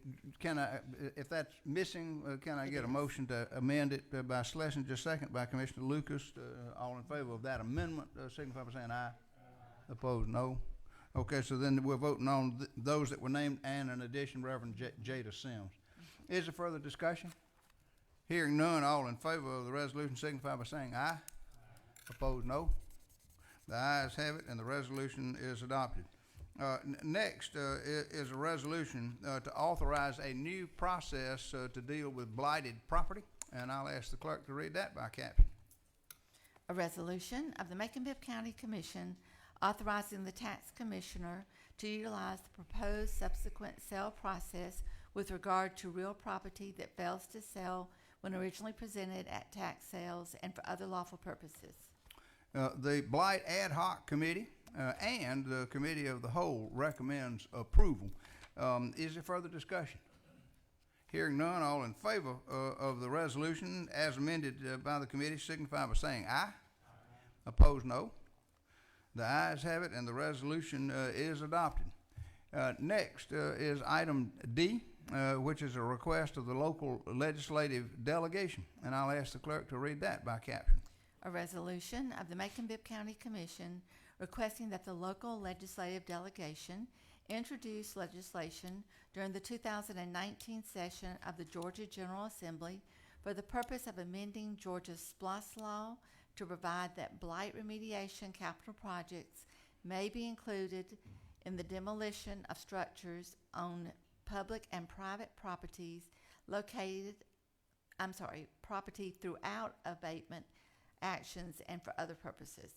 if that's missing, can I get a motion to amend it by Schlesinger, second by Commissioner Lucas? All in favor of that amendment, signify by saying aye. Opposed, no. Okay, so then we're voting on those that were named, and in addition, Reverend Jada Sims. Is there further discussion? Hearing none, all in favor of the resolution signify by saying aye. Opposed, no. The ayes have it, and the resolution is adopted. Next is a resolution to authorize a new process to deal with blighted property, and I'll ask the clerk to read that by caption. A resolution of the Macon-Bibb County Commission authorizing the tax commissioner to utilize the proposed subsequent sale process with regard to real property that fails to sell when originally presented at tax sales and for other lawful purposes. The Blight Ad Hoc Committee and the Committee of the Whole recommends approval. Is there further discussion? Hearing none, all in favor of the resolution as amended by the committee signify by saying aye. Opposed, no. The ayes have it, and the resolution is adopted. Next is item D, which is a request of the local legislative delegation, and I'll ask the clerk to read that by caption. A resolution of the Macon-Bibb County Commission requesting that the local legislative delegation introduce legislation during the 2019 session of the Georgia General Assembly for the purpose of amending Georgia's SPLOST law to provide that blight remediation capital projects may be included in the demolition of structures on public and private property throughout abatement actions and for other purposes.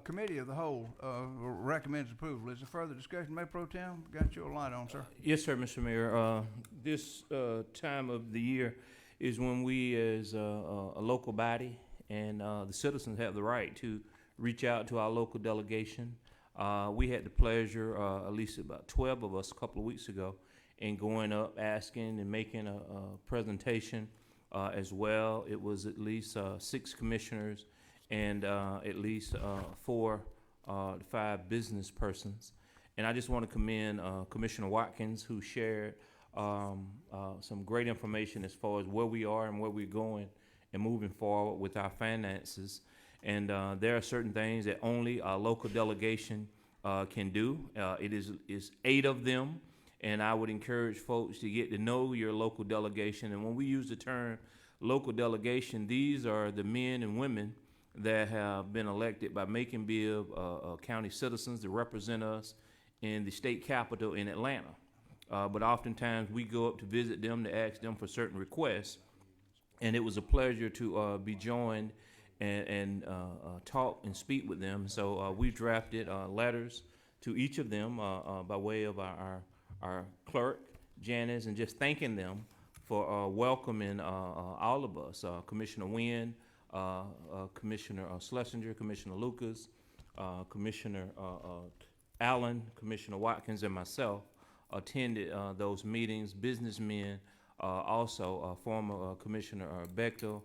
Committee of the Whole recommends approval. Is there further discussion? Mayor Pro Tem, got your light on, sir. Yes, sir, Mr. Mayor. This time of the year is when we as a local body and the citizens have the right to reach out to our local delegation. We had the pleasure, at least about 12 of us a couple of weeks ago, in going up, asking and making a presentation as well. It was at least 6 commissioners and at least 4 to 5 business persons. And I just want to commend Commissioner Watkins, who shared some great information as far as where we are and where we're going and moving forward with our finances. And there are certain things that only our local delegation can do. It is 8 of them, and I would encourage folks to get to know your local delegation. And when we use the term local delegation, these are the men and women that have been elected by Macon-Bibb county citizens to represent us in the state capitol in Atlanta. But oftentimes we go up to visit them to ask them for certain requests, and it was a pleasure to be joined and talk and speak with them. So we drafted letters to each of them by way of our clerk, Janice, and just thanking them for welcoming all of us, Commissioner Wynn, Commissioner Schlesinger, Commissioner Lucas, Commissioner Allen, Commissioner Watkins, and myself attended those meetings. Businessmen, also former Commissioner Bechtel,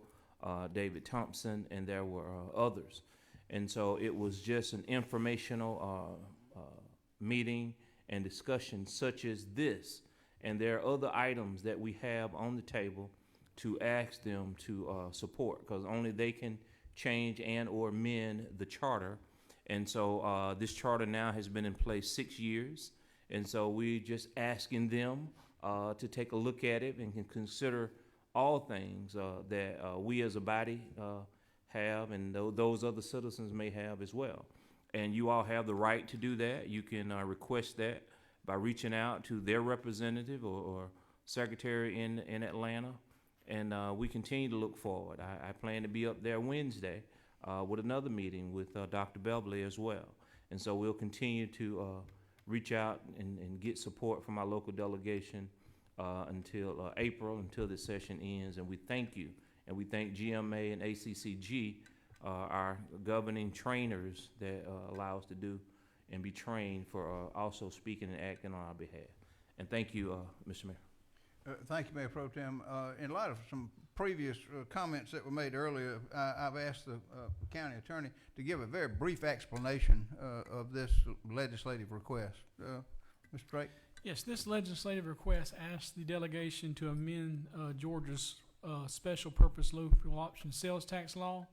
David Thompson, and there were others. And so it was just an informational meeting and discussion such as this. And there are other items that we have on the table to ask them to support, because only they can change and or amend the charter. And so this charter now has been in place 6 years. And so we just asking them to take a look at it and can consider all things that we as a body have, and those other citizens may have as well. And you all have the right to do that. You can request that by reaching out to their representative or secretary in Atlanta. And we continue to look forward. I plan to be up there Wednesday with another meeting with Dr. Beverly as well. And so we'll continue to reach out and get support from our local delegation until April, until the session ends. And we thank you. And we thank GMA and ACCG, our governing trainers that allow us to do and be trained for also speaking and acting on our behalf. And thank you, Mr. Mayor. Thank you, Mayor Pro Tem. In light of some previous comments that were made earlier, I've asked the county attorney to give a very brief explanation of this legislative request. Mr. Drake? Yes, this legislative request asks the delegation to amend Georgia's special purpose local option sales tax law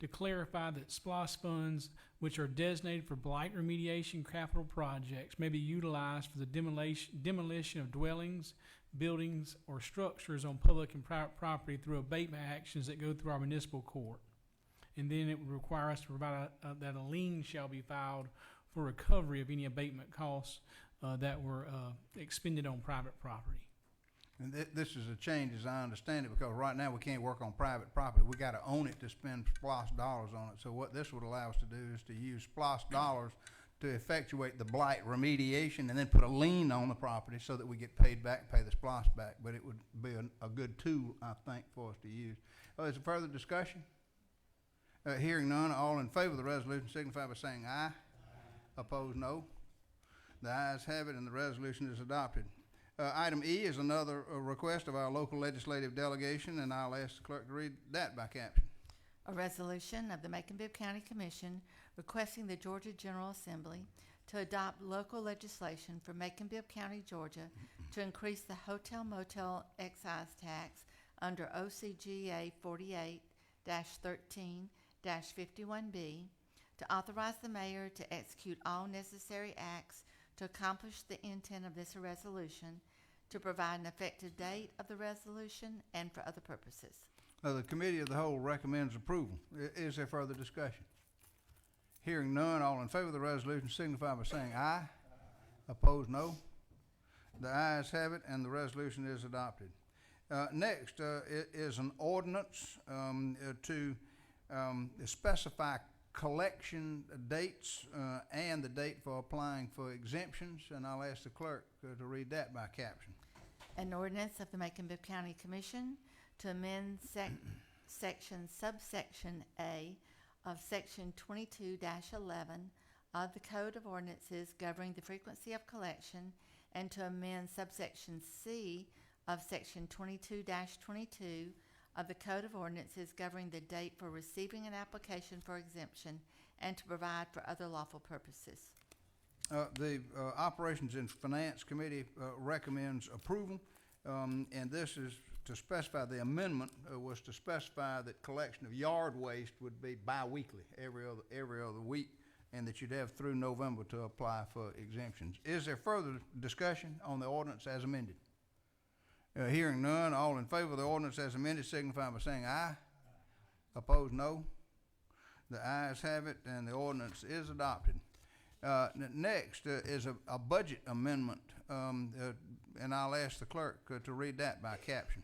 to clarify that SPLOST funds, which are designated for blight remediation capital projects, may be utilized for the demolition of dwellings, buildings, or structures on public and private property through abatement actions that go through our municipal court. And then it would require us to provide that a lien shall be filed for recovery of any abatement costs that were expended on private property. And this is a change, as I understand it, because right now we can't work on private property. We got to own it to spend SPLOST dollars on it. So what this would allow us to do is to use SPLOST dollars to effectuate the blight remediation and then put a lien on the property so that we get paid back, pay the SPLOST back. But it would be a good tool, I think, for us to use. Is there further discussion? Hearing none, all in favor of the resolution signify by saying aye. Opposed, no. The ayes have it, and the resolution is adopted. Item E is another request of our local legislative delegation, and I'll ask the clerk to read that by caption. A resolution of the Macon-Bibb County Commission requesting the Georgia General Assembly to adopt local legislation for Macon-Bibb County, Georgia to increase the hotel motel excise tax under OCGA 48 13-51B, to authorize the mayor to execute all necessary acts to accomplish the intent of this resolution, to provide an effective date of the resolution, and for other purposes. The Committee of the Whole recommends approval. Is there further discussion? Hearing none, all in favor of the resolution signify by saying aye. Opposed, no. The ayes have it, and the resolution is adopted. Next is an ordinance to specify collection dates and the date for applying for exemptions, and I'll ask the clerk to read that by caption. An ordinance of the Macon-Bibb County Commission to amend subsection A of section 22-11 of the Code of Ordinances governing the frequency of collection, and to amend subsection C of section 22-22 of the Code of Ordinances governing the date for receiving an application for exemption, and to provide for other lawful purposes. The Operations and Finance Committee recommends approval, and this is to specify, the amendment was to specify that collection of yard waste would be bi-weekly, every other week, and that you'd have through November to apply for exemptions. Is there further discussion on the ordinance as amended? Hearing none, all in favor of the ordinance as amended signify by saying aye. Opposed, no. The ayes have it, and the ordinance is adopted. Next is a budget amendment, and I'll ask the clerk to read that by caption.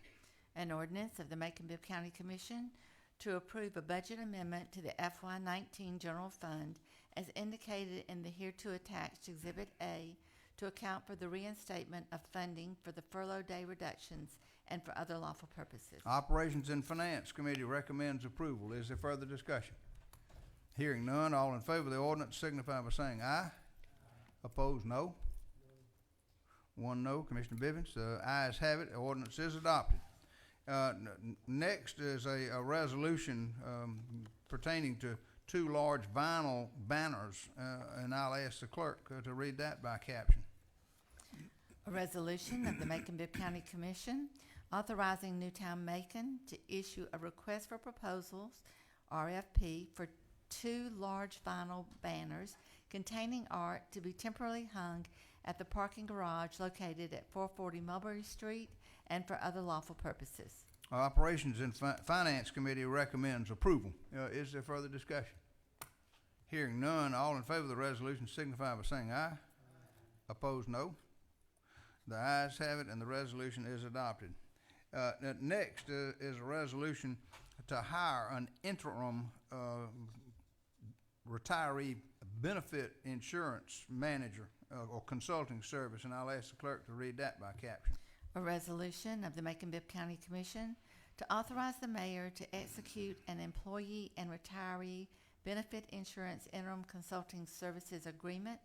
An ordinance of the Macon-Bibb County Commission to approve a budget amendment to the FY19 General Fund as indicated in the hereto attached Exhibit A, to account for the reinstatement of funding for the furlough day reductions and for other lawful purposes. Operations and Finance Committee recommends approval. Is there further discussion? Hearing none, all in favor of the ordinance signify by saying aye. Opposed, no. One no. Commissioner Bivens. The ayes have it. The ordinance is adopted. Next is a resolution pertaining to two large vinyl banners, and I'll ask the clerk to read that by caption. A resolution of the Macon-Bibb County Commission authorizing Newtown Macon to issue a request for proposals, RFP, for two large vinyl banners containing art to be temporarily hung at the parking garage located at 440 Mulberry Street, and for other lawful purposes. Operations and Finance Committee recommends approval. Is there further discussion? Hearing none, all in favor of the resolution signify by saying aye. Opposed, no. The ayes have it, and the resolution is adopted. Next is a resolution to hire an interim retiree benefit insurance manager or consulting service, and I'll ask the clerk to read that by caption. A resolution of the Macon-Bibb County Commission to authorize the mayor to execute an employee and retiree benefit insurance interim consulting services agreement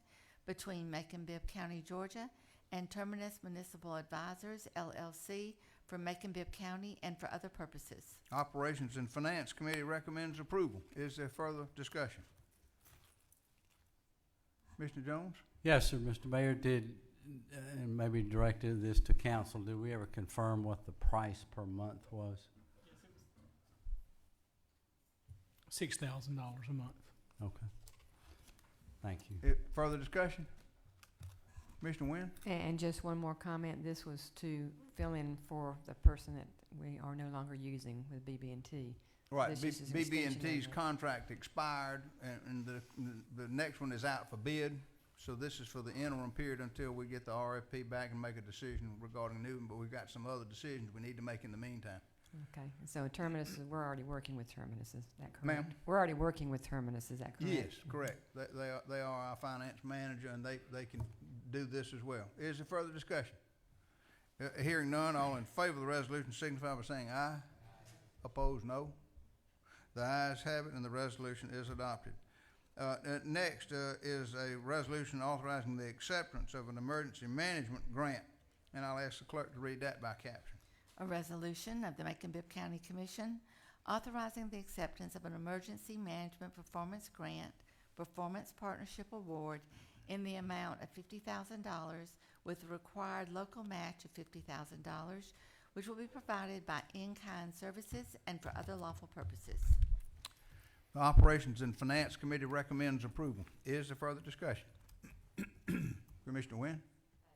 between Macon-Bibb County, Georgia, and Terminus Municipal Advisors, LLC, for Macon-Bibb County and for other purposes. Operations and Finance Committee recommends approval. Is there further discussion? Commissioner Jones? Yes, sir, Mr. Mayor, and maybe directed this to council, did we ever confirm what the price per month was? $6,000 a month. Okay. Thank you. Further discussion? Commissioner Wynn? And just one more comment. This was to fill in for the person that we are no longer using with BB&T. Right, This is an extension BB&T's of it. contract expired, and the next one is out for bid. So this is for the interim period until we get the RFP back and make a decision regarding Newton, but we've got some other decisions we need to make in the meantime. Okay, so Terminus, we're already working with Terminus, is that correct? Ma'am? We're already working with Terminus, is that correct? Yes, correct. They are our finance manager, and they can do this as well. Is there further discussion? Hearing none, all in favor of the resolution signify by saying aye. Opposed, no. The ayes have it, and the resolution is adopted. Next is a resolution authorizing the acceptance of an emergency management grant, and I'll ask the clerk to read that by caption. A resolution of the Macon-Bibb County Commission authorizing the acceptance of an emergency management performance grant, performance partnership award in the amount of $50,000 with a required local match of $50,000, which will be provided by in-kind services and for other lawful purposes. The Operations and Finance Committee recommends approval. Is there further discussion? Commissioner Wynn?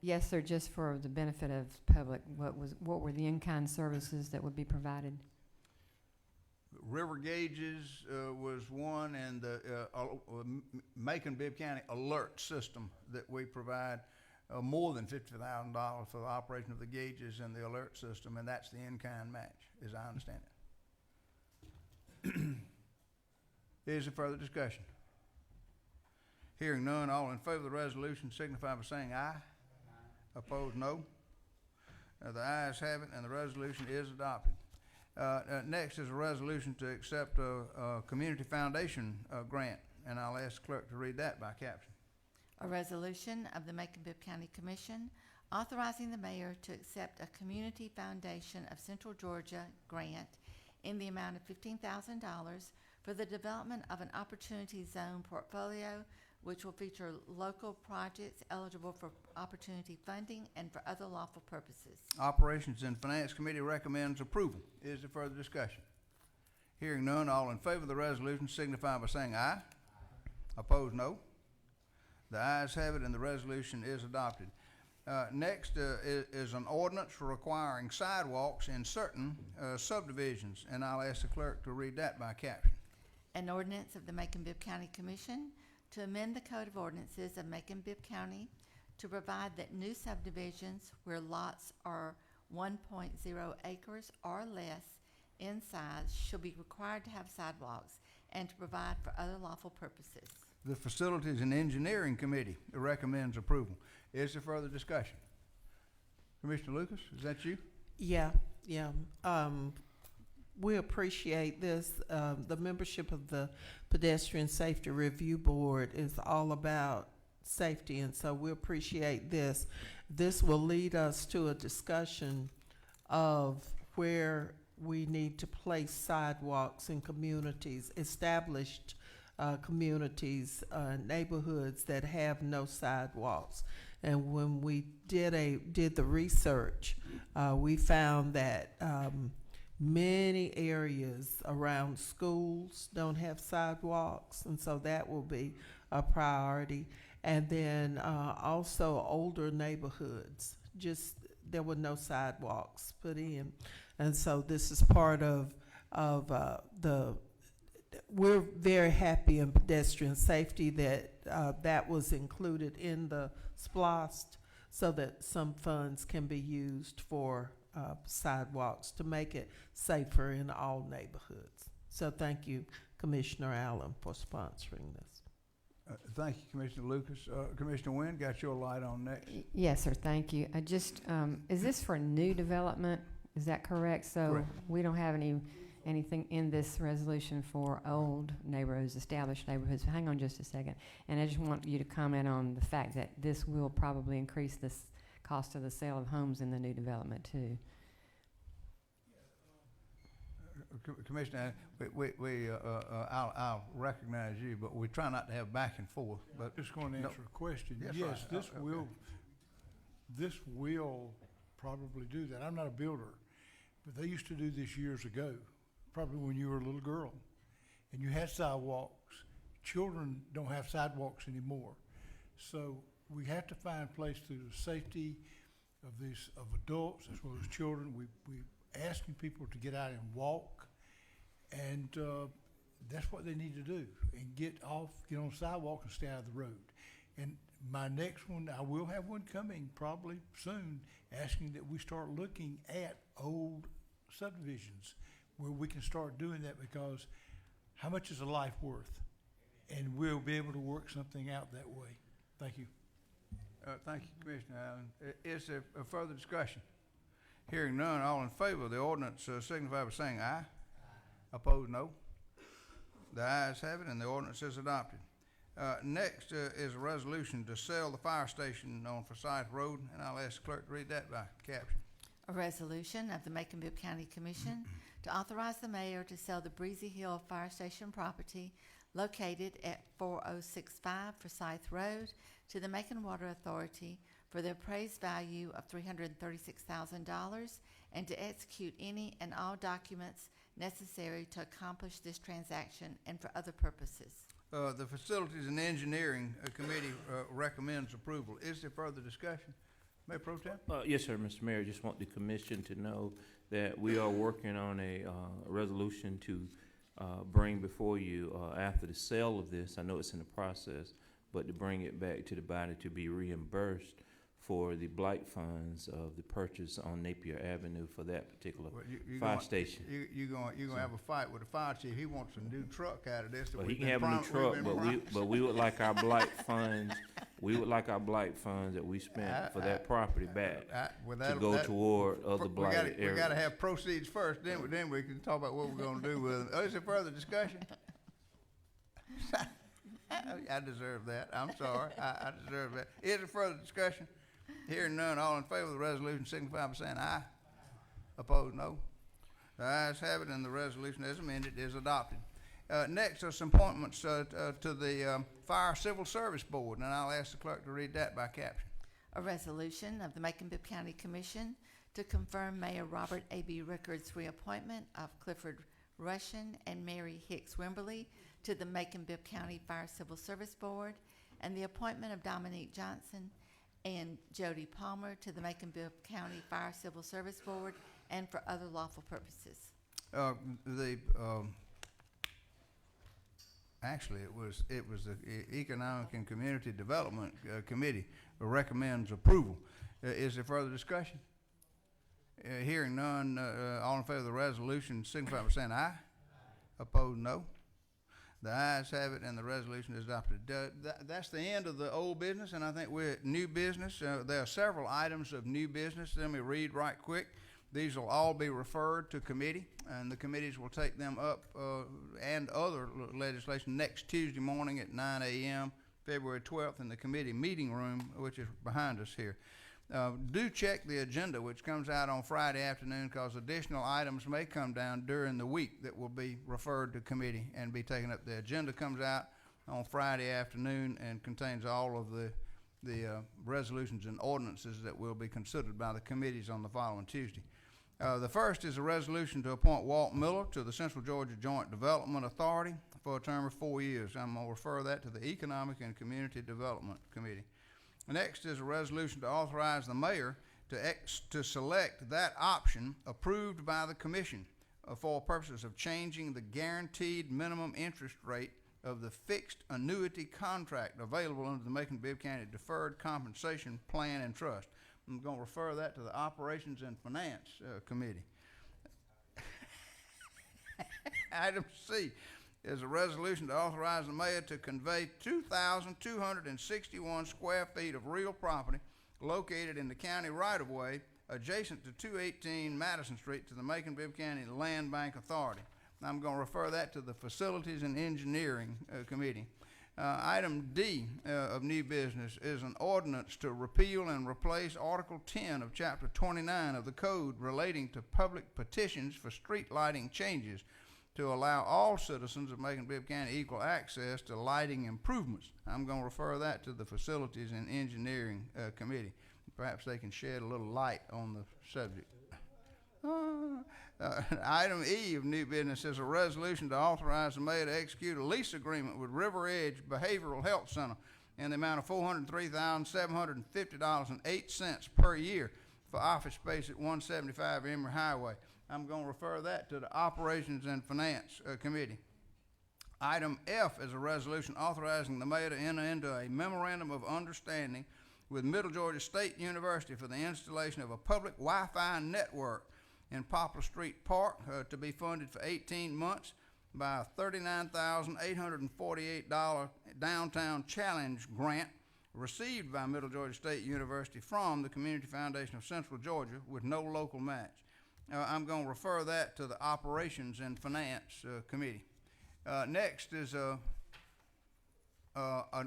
Yes, sir, just for the benefit of public, what were the in-kind services that would be provided? River gauges was one, and the Macon-Bibb County alert system that we provide more than $50,000 for the operation of the gauges and the alert system, and that's the in-kind match, as I understand it. Is there further discussion? Hearing none, all in favor of the resolution signify by saying aye. Opposed, no. The ayes have it, and the resolution is adopted. Next is a resolution to accept a Community Foundation grant, and I'll ask the clerk to read that by caption. A resolution of the Macon-Bibb County Commission authorizing the mayor to accept a Community Foundation of Central Georgia grant in the amount of $15,000 for the development of an Opportunity Zone portfolio, which will feature local projects eligible for opportunity funding and for other lawful purposes. Operations and Finance Committee recommends approval. Is there further discussion? Hearing none, all in favor of the resolution signify by saying aye. Opposed, no. The ayes have it, and the resolution is adopted. Next is an ordinance requiring sidewalks in certain subdivisions, and I'll ask the clerk to read that by caption. An ordinance of the Macon-Bibb County Commission to amend the Code of Ordinances of Macon-Bibb County to provide that new subdivisions where lots are 1.0 acres or less in size shall be required to have sidewalks and to provide for other lawful purposes. The Facilities and Engineering Committee recommends approval. Is there further discussion? Commissioner Lucas, is that you? Yeah. We appreciate this. The membership of the Pedestrian Safety Review Board is all about safety, and so we appreciate this. This will lead us to a discussion of where we need to place sidewalks in communities, established communities, neighborhoods that have no sidewalks. And when we did the research, we found that many areas around schools don't have sidewalks, and so that will be a priority. And then also older neighborhoods, just there were no sidewalks put in. And so this is part of we're very happy in pedestrian safety that that was included in the SPLOST so that some funds can be used for sidewalks to make it safer in all neighborhoods. So thank you, Commissioner Allen, for sponsoring this. Thank you, Commissioner Lucas. Commissioner Wynn, got your light on next. Yes, sir, thank you. I just, is this for new development? Is that correct? So Correct. We don't have anything in this resolution for old neighborhoods, established neighborhoods. Hang on just a second. And I just want you to comment on the fact that this will probably increase this cost of the sale of homes in the new development too. Commissioner, I'll recognize you, but we try not to have back and forth. But Just going to answer a question. Yes, Yes, right. this will probably do that. I'm not a builder, but they used to do this years ago, probably when you were a little girl, and you had sidewalks. Children don't have sidewalks anymore, so we have to find a place through the safety of adults as well as children. We asking people to get out and walk, and that's what they need to do, and get on the sidewalk and stay out of the road. And my next one, I will have one coming probably soon, asking that we start looking at old subdivisions where we can start doing that, because how much is a life worth? And we'll be able to work something out that way. Thank you. Thank you, Commissioner Allen. Is there a further discussion? Hearing none, all in favor of the ordinance signify by saying aye. Opposed, no. The ayes have it, and the ordinance is adopted. Next is a resolution to sell the fire station on Forsyth Road, and I'll ask the clerk to read that by caption. A resolution of the Macon-Bibb County Commission to authorize the mayor to sell the Breezy Hill Fire Station property located at 4065 Forsyth Road to the Macon Water Authority for the appraised value of $336,000 and to execute any and all documents necessary to accomplish this transaction and for other purposes. The Facilities and Engineering Committee recommends approval. Is there further discussion? Mayor Pro Tem? Yes, sir, Mr. Mayor. Just want the commission to know that we are working on a resolution to bring before you after the sale of this. I know it's in the process, but to bring it back to the body to be reimbursed for the blight funds of the purchase on Napier Avenue for that particular fire station. You're gonna have a fight with the fire chief. He wants a new truck out of this. Well, he can have a new truck, but we would like our blight funds. We would like our blight funds that we spent for that property back to go toward other blighted areas. We got to have proceeds first, then we can talk about what we're going to do with them. Is there further discussion? I deserve that. I'm sorry. I deserve that. Is there further discussion? Hearing none, all in favor of the resolution signify by saying aye. Opposed, no. The ayes have it, and the resolution as amended is adopted. Next are some appointments to the Fire Civil Service Board, and I'll ask the clerk to read that by caption. A resolution of the Macon-Bibb County Commission to confirm Mayor Robert A.B. Rickard's reappointment of Clifford Russian and Mary Hicks Wimberly to the Macon-Bibb County Fire Civil Service Board, and the appointment of Dominique Johnson and Jody Palmer to the Macon-Bibb County Fire Civil Service Board, and for other lawful purposes. Actually, it was the Economic and Community Development Committee recommends approval. Is there further discussion? Hearing none, all in favor of the resolution signify by saying aye. Opposed, no. The ayes have it, and the resolution is adopted. That's the end of the old business, and I think we're at new business. There are several items of new business. Let me read right quick. These will all be referred to committee, and the committees will take them up and other legislation next Tuesday morning at 9 a.m., February 12th, in the committee meeting room, which is behind us here. Do check the agenda, which comes out on Friday afternoon, because additional items may come down during the week that will be referred to committee and be taken up. The agenda comes out on Friday afternoon and contains all of the resolutions and ordinances that will be considered by the committees on the following Tuesday. The first is a resolution to appoint Walt Miller to the Central Georgia Joint Development Authority for a term of 4 years. I'm going to refer that to the Economic and Community Development Committee. Next is a resolution to authorize the mayor to select that option approved by the commission for purposes of changing the guaranteed minimum interest rate of the fixed annuity contract available under the Macon-Bibb County Deferred Compensation Plan and Trust. I'm going to refer that to the Operations and Finance Committee. Item C is a resolution to authorize the mayor to convey 2,261 square feet of real property located in the county right-of-way adjacent to 218 Madison Street to the Macon-Bibb County Land Bank Authority. I'm going to refer that to the Facilities and Engineering Committee. Item D of new business is an ordinance to repeal and replace Article 10 of Chapter 29 of the Code relating to public petitions for street lighting changes to allow all citizens of Macon-Bibb County equal access to lighting improvements. I'm going to refer that to the Facilities and Engineering Committee. Perhaps they can shed a little light on the subject. Item E of new business is a resolution to authorize the mayor to execute a lease agreement with River Edge Behavioral Health Center in the amount of $403,750.08 per year for office space at 175 Emory Highway. I'm going to refer that to the Operations and Finance Committee. Item F is a resolution authorizing the mayor to enter into a memorandum of understanding with Middle Georgia State University for the installation of a public Wi-Fi network in Poplar Street Park to be funded for 18 months by a $39,848 Downtown Challenge grant received by Middle Georgia State University from the Community Foundation of Central Georgia with no local match. I'm going to refer that to the Operations and Finance Committee. Next is an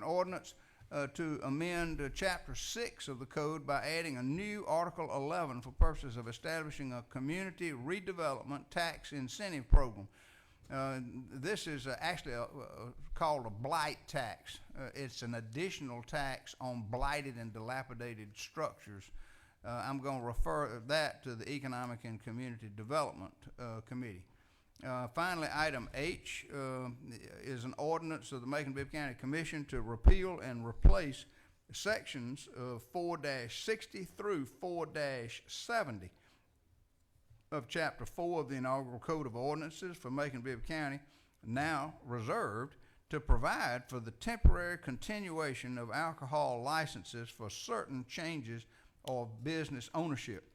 ordinance to amend Chapter 6 of the Code by adding a new Article 11 for purposes of establishing a community redevelopment tax incentive program. This is actually called a blight tax. It's an additional tax on blighted and dilapidated structures I'm going to refer that to the Economic and Community Development Committee. Finally, item H is an ordinance of the Macon-Bibb County Commission to repeal and replace sections of 4-60 through 4-70 of Chapter 4 of the inaugural Code of Ordinances for Macon-Bibb County, now reserved to provide for the temporary continuation of alcohol licenses for certain changes of business ownership.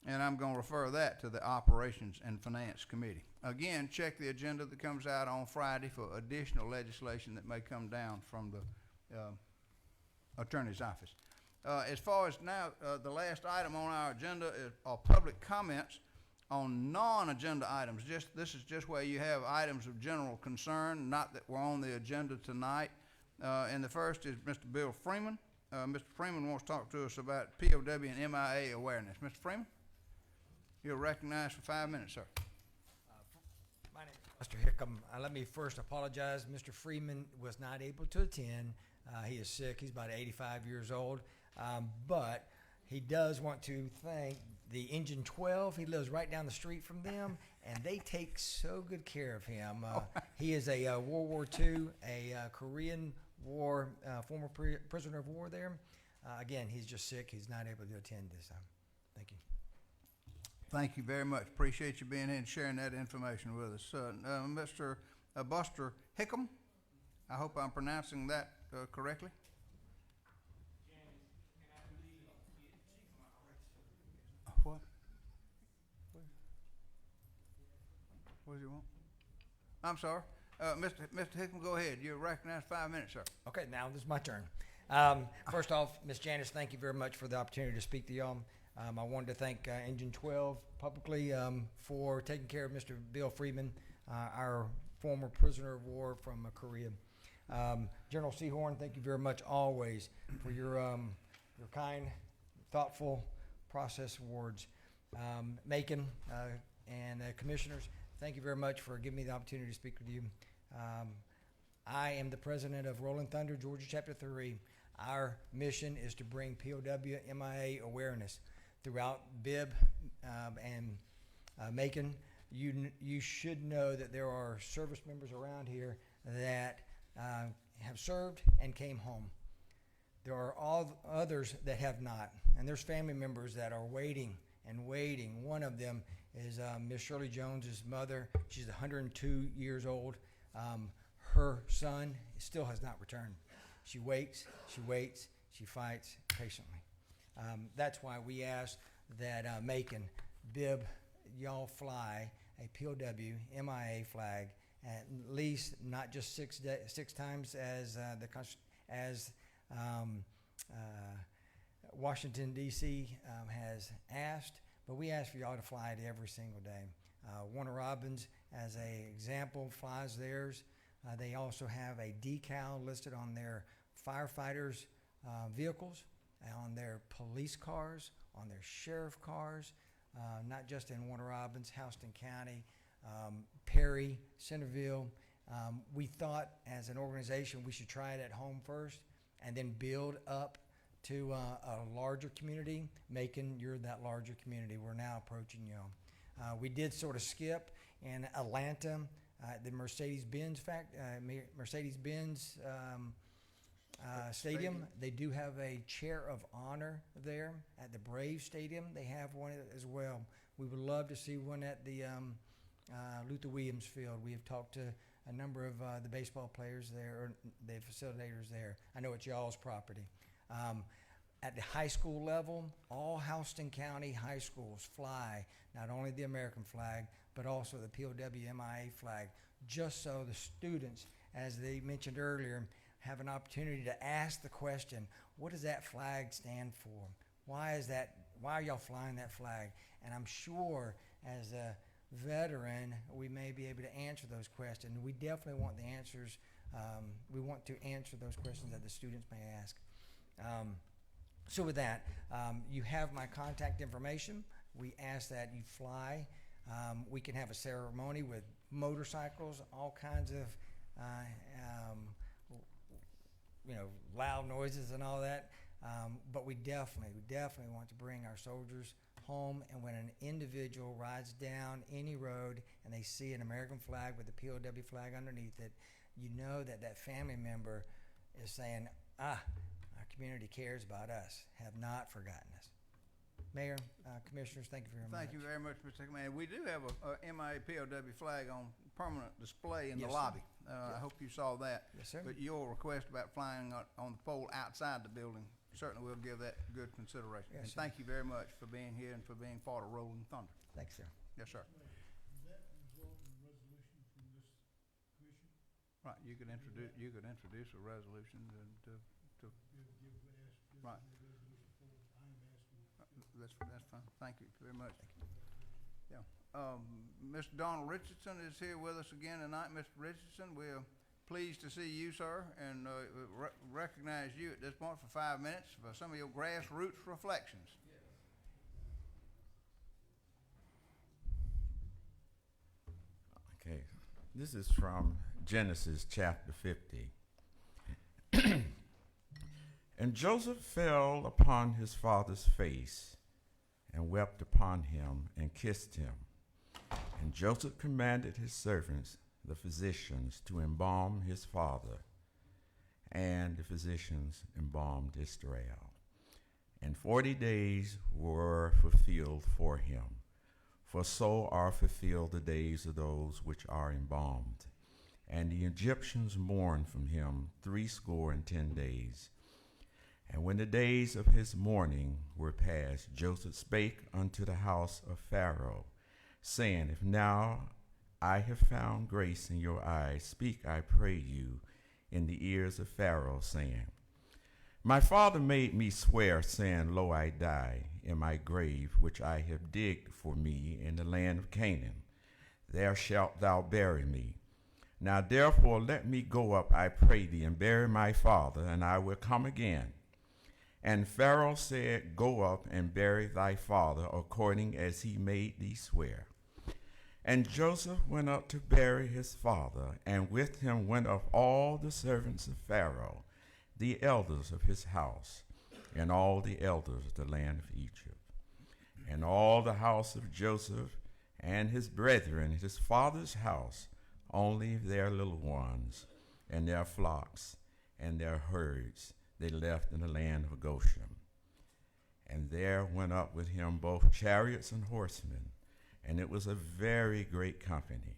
And I'm going to refer that to the Operations and Finance Committee. Again, check the agenda that comes out on Friday for additional legislation that may come down from the Attorney's Office. As far as now, the last item on our agenda are public comments on non-agenda items. This is just where you have items of general concern, not that were on the agenda tonight. And the first is Mr. Bill Freeman. Mr. Freeman wants to talk to us about POW and MIA awareness. Mr. Freeman, you're recognized for 5 minutes, sir. My name is Mr. Hickam. Let me first apologize. Mr. Freeman was not able to attend. He is sick. He's about 85 years old. But he does want to thank the Engine 12. He lives right down the street from them, and they take so good care of him. He is a World War II, a Korean War, former prisoner of war there. Again, he's just sick. He's not able to attend this time. Thank you. Thank you very much. Appreciate you being here and sharing that information with us. Mr. Buster Hickam, I hope I'm pronouncing that correctly. What? What do you want? I'm sorry. Mr. Hickam, go ahead. You're recognized 5 minutes, sir. Okay, now this is my turn. First off, Ms. Janice, thank you very much for the opportunity to speak to y'all. I wanted to thank Engine 12 publicly for taking care of Mr. Bill Freeman, our former prisoner of war from Korea. General Seahorn, thank you very much always for your kind, thoughtful process awards. Macon and commissioners, thank you very much for giving me the opportunity to speak with you. I am the president of Rolling Thunder, Georgia Chapter 3. Our mission is to bring POW MIA awareness throughout Bibb and Macon. You should know that there are service members around here that have served and came home. There are all others that have not, and there's family members that are waiting and waiting. One of them is Miss Shirley Jones's mother. She's 102 years old. Her son still has not returned. She waits, she fights patiently. That's why we ask that Macon, Bibb, y'all fly a POW MIA flag at least not just six times as Washington D.C. Has asked, but we ask for y'all to fly it every single day. Warner Robins, as an example, flies theirs. They also have a decal listed on their firefighters' vehicles, on their police cars, on their sheriff cars, not just in Warner Robins, Houston County, Perry, Centerville. We thought as an organization we should try it at home first and then build up to a larger community. Macon, you're that larger community. We're now approaching you. We did sort of skip in Atlanta, the Mercedes-Benz Stadium. They do have a chair of honor there at the Brave Stadium. They have one as well. We would love to see one at the Luther Williams Field. We have talked to a number of the baseball players there, or the facilitators there. I know it's y'all's property. At the high school level, all Houston County high schools fly not only the American flag, but also the POW MIA flag, just so the students, as they mentioned earlier, have an opportunity to ask the question, what does that flag stand for? Why are y'all flying that flag? And I'm sure as a veteran, we may be able to answer those questions. We definitely want the answers. We want to answer those questions that the students may ask. So with that, you have my contact information. We ask that you fly. We can have a ceremony with motorcycles, all kinds of loud noises and all that. But we definitely want to bring our soldiers home. And when an individual rides down any road and they see an American flag with the POW flag underneath it, you know that that family member is saying, our community cares about us, have not forgotten us. Mayor, Commissioners, thank you very much. Thank you very much, Mr. Command. We do have a MIA POW flag on permanent display in Yes, the sir. lobby. I hope you saw that. Yes, sir. But your request about flying on the pole outside the building, certainly we'll give that good consideration. Yes, And sir. thank you very much for being here and for being part of Rolling Thunder. Thanks, sir. Yes, sir. Does that result in a resolution from this commission? Right, you could introduce a resolution to right. That's fine. Thank you very much. Yeah. Mr. Donald Richardson is here with us again tonight. Mr. Richardson, we're pleased to see you, sir, and recognize you at this point for 5 minutes for some of your grassroots reflections. Okay, this is from Genesis chapter 50. And Joseph fell upon his father's face and wept upon him and kissed him. And Joseph commanded his servants, the physicians, to embalm his father. And the physicians embalmed Israel. And 40 days were fulfilled for him. For so are fulfilled the days of those which are embalmed. And the Egyptians mourned from him 70 days. And when the days of his mourning were past, Joseph spake unto the house of Pharaoh, saying, If now I have found grace in your eyes, speak, I pray you, in the ears of Pharaoh, saying, My father made me swear, saying, Lo, I die in my grave, which I have digged for me in the land of Canaan. There shalt thou bury me. Now therefore let me go up, I pray thee, and bury my father, and I will come again. And Pharaoh said, Go up and bury thy father, according as he made thee swear. And Joseph went up to bury his father, and with him went up all the servants of Pharaoh, the elders of his house, and all the elders of the land of Egypt. And all the house of Joseph and his brethren, his father's house, only their little ones, and their flocks, and their herds, they left in the land of Goshen. And there went up with him both chariots and horsemen, and it was a very great company.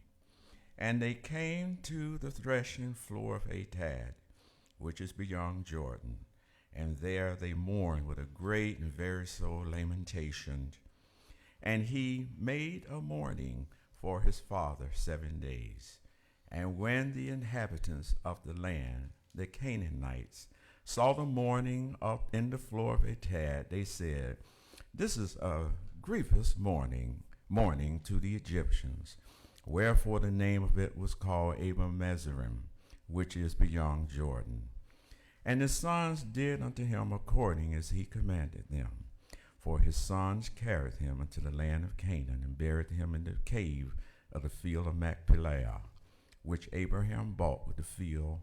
And they came to the threshing floor of Atad, which is beyond Jordan, and there they mourned with a great and very sore lamentation. And he made a mourning for his father 7 days. And when the inhabitants of the land, the Canaanites, saw the mourning up in the floor of Atad, they said, This is a grievous mourning to the Egyptians. Wherefore the name of it was called Abel-Mezrim, which is beyond Jordan. And his sons did unto him according as he commanded them. For his sons carried him into the land of Canaan, and buried him in the cave of the field of Machpelah, which Abraham bought with the field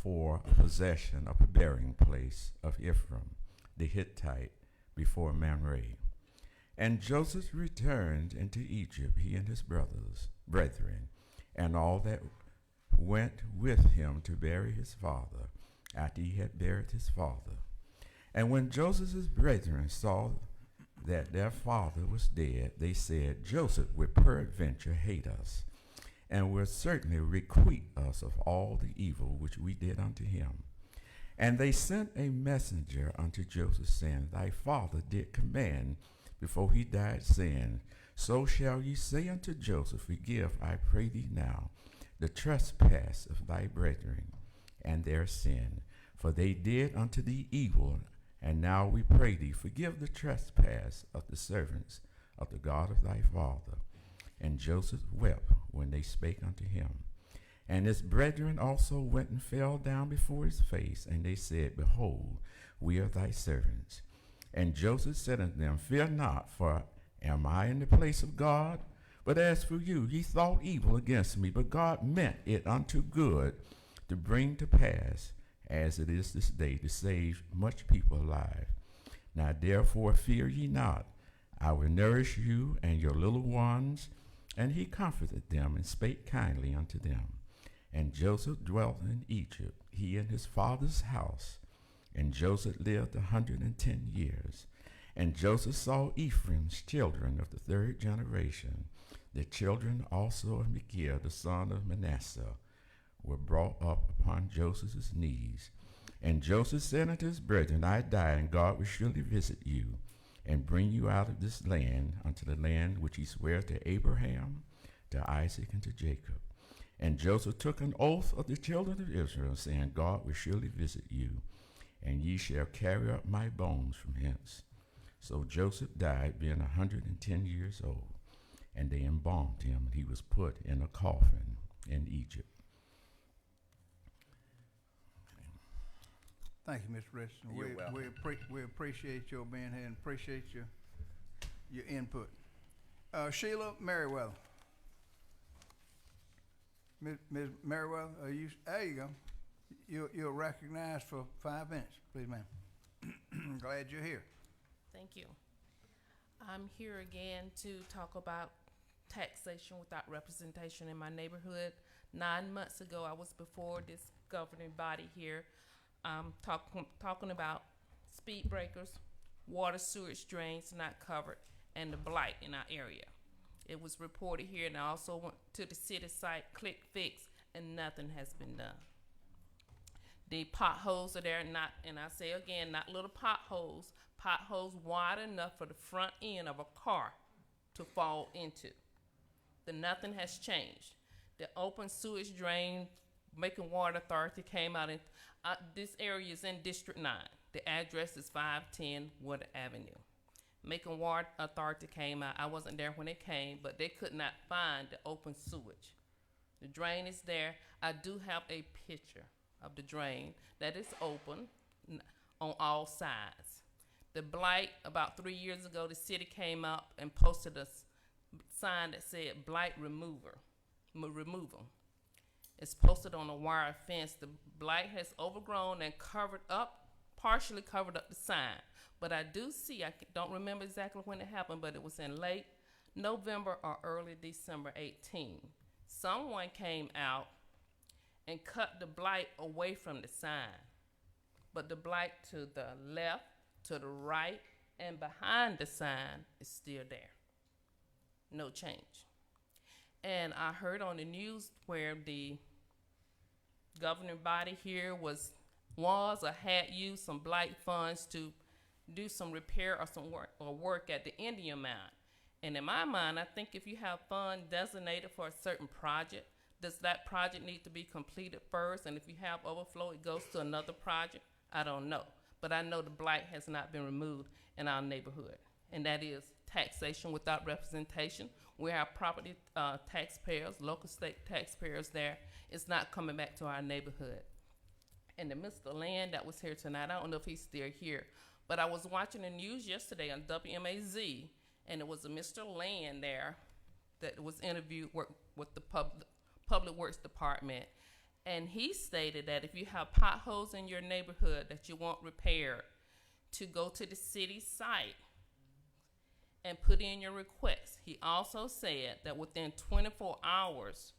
for a possession of a burying place of Ephraim, the Hittite, before Mamre. And Joseph returned into Egypt, he and his brethren, and all that went with him to bury his father, after he had buried his father. And when Joseph's brethren saw that their father was dead, they said, Joseph would peradventure hate us, and will certainly requite us of all the evil which we did unto him. And they sent a messenger unto Joseph, saying, Thy father did command before he died, saying, So shall ye say unto Joseph, Forgive, I pray thee now, the trespass of thy brethren and their sin, for they did unto thee evil. And now we pray thee, forgive the trespass of the servants of the God of thy father. And Joseph wept when they spake unto him. And his brethren also went and fell down before his face, and they said, Behold, we are thy servants. And Joseph said unto them, Fear not, for am I in the place of God? But as for you, ye thought evil against me, but God meant it unto good, to bring to pass, as it is this day, to save much people alive. Now therefore fear ye not. I will nourish you and your little ones. And he comforted them and spake kindly unto them. And Joseph dwelt in Egypt, he and his father's house. And Joseph lived 110 years. And Joseph saw Ephraim's children of the third generation. The children also of Machir, the son of Manasseh, were brought up upon Joseph's knees. And Joseph said unto his brethren, I die, and God will surely visit you, and bring you out of this land unto the land which he sware to Abraham, to Isaac, and to Jacob. And Joseph took an oath of the children of Israel, saying, God will surely visit you, and ye shall carry up my bones from hence. So Joseph died, being 110 years old, and they embalmed him, and he was put in a coffin in Egypt. Thank you, Mr. Richardson. You're welcome. We appreciate your being here and appreciate your input. Sheila Merriweather. Ms. Merriweather, there you go. You're recognized for 5 minutes, please, ma'am. Glad you're here. Thank you. I'm here again to talk about taxation without representation in my neighborhood. 9 months ago, I was before this governing body here, talking about speed breakers, water sewage drains not covered, and the blight in our area. It was reported here, and I also went to the city site, Click Fix, and nothing has been done. The potholes are there, and I say again, not little potholes wide enough for the front end of a car to fall into. Nothing has changed. The open sewage drain, Macon Water Authority came out, and this area is in District 9. The address is 510 Wood Avenue. Macon Water Authority came out. I wasn't there when it came, but they could not find the open sewage. The drain is there. I do have a picture of the drain that is open on all sides. The blight, about 3 years ago, the city came up and posted a sign that said blight removal. It's posted on a wire fence. The blight has overgrown and partially covered up the sign. But I do see, I don't remember exactly when it happened, but it was in late November or early December 18. Someone came out and cut the blight away from the sign. But the blight to the left, to the right, and behind the sign is still there. No change. And I heard on the news where the governing body here was or had used some blight funds to do some repair or some work at the Indian Mound. And in my mind, I think if you have funds designated for a certain project, does that project need to be completed first? And if you have overflow, it goes to another project? I don't know. But I know the blight has not been removed in our neighborhood. And that is taxation without representation. We have property taxpayers, local state taxpayers there. It's not coming back to our neighborhood. And the Mr. Land that was here tonight, I don't know if he's still here, but I was watching the news yesterday on WMAZ, and it was a Mr. Land there that was interviewed with the Public Works Department. And he stated that if you have potholes in your neighborhood that you want repaired, to go to the city site and put in your request. He also said that within 24 hours,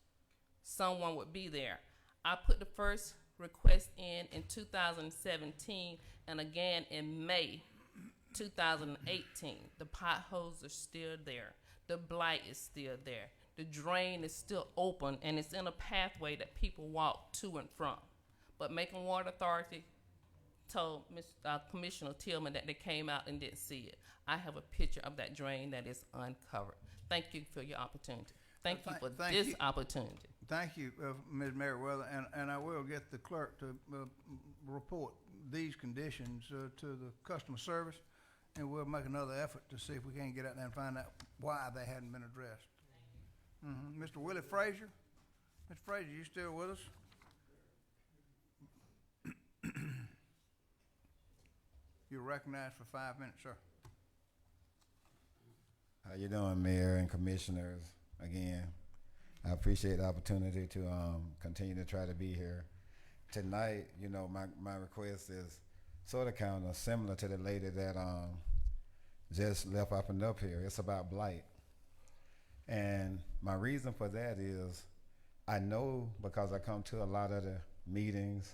someone would be there. I put the first request in 2017 and again in May 2018. The potholes are still there. The blight is still there. The drain is still open, and it's in a pathway that people walk to and from. But Macon Water Authority told Commissioner Tillman that they came out and didn't see it. I have a picture of that drain that is uncovered. Thank you for your opportunity. Thank you for this opportunity. Thank you, Ms. Merriweather, and I will get the clerk to report these conditions to the customer service, and we'll make another effort to see if we can get out there and find out why they hadn't been addressed. Mr. Willie Frazier? Mr. Frazier, you still with us? You're recognized for 5 minutes, sir. How you doing, Mayor and Commissioners? Again, I appreciate the opportunity to continue to try to be here. tonight, you know, my request is sort of kind of similar to the lady that just left up and up here. It's about blight. And my reason for that is I know because I come to a lot of the meetings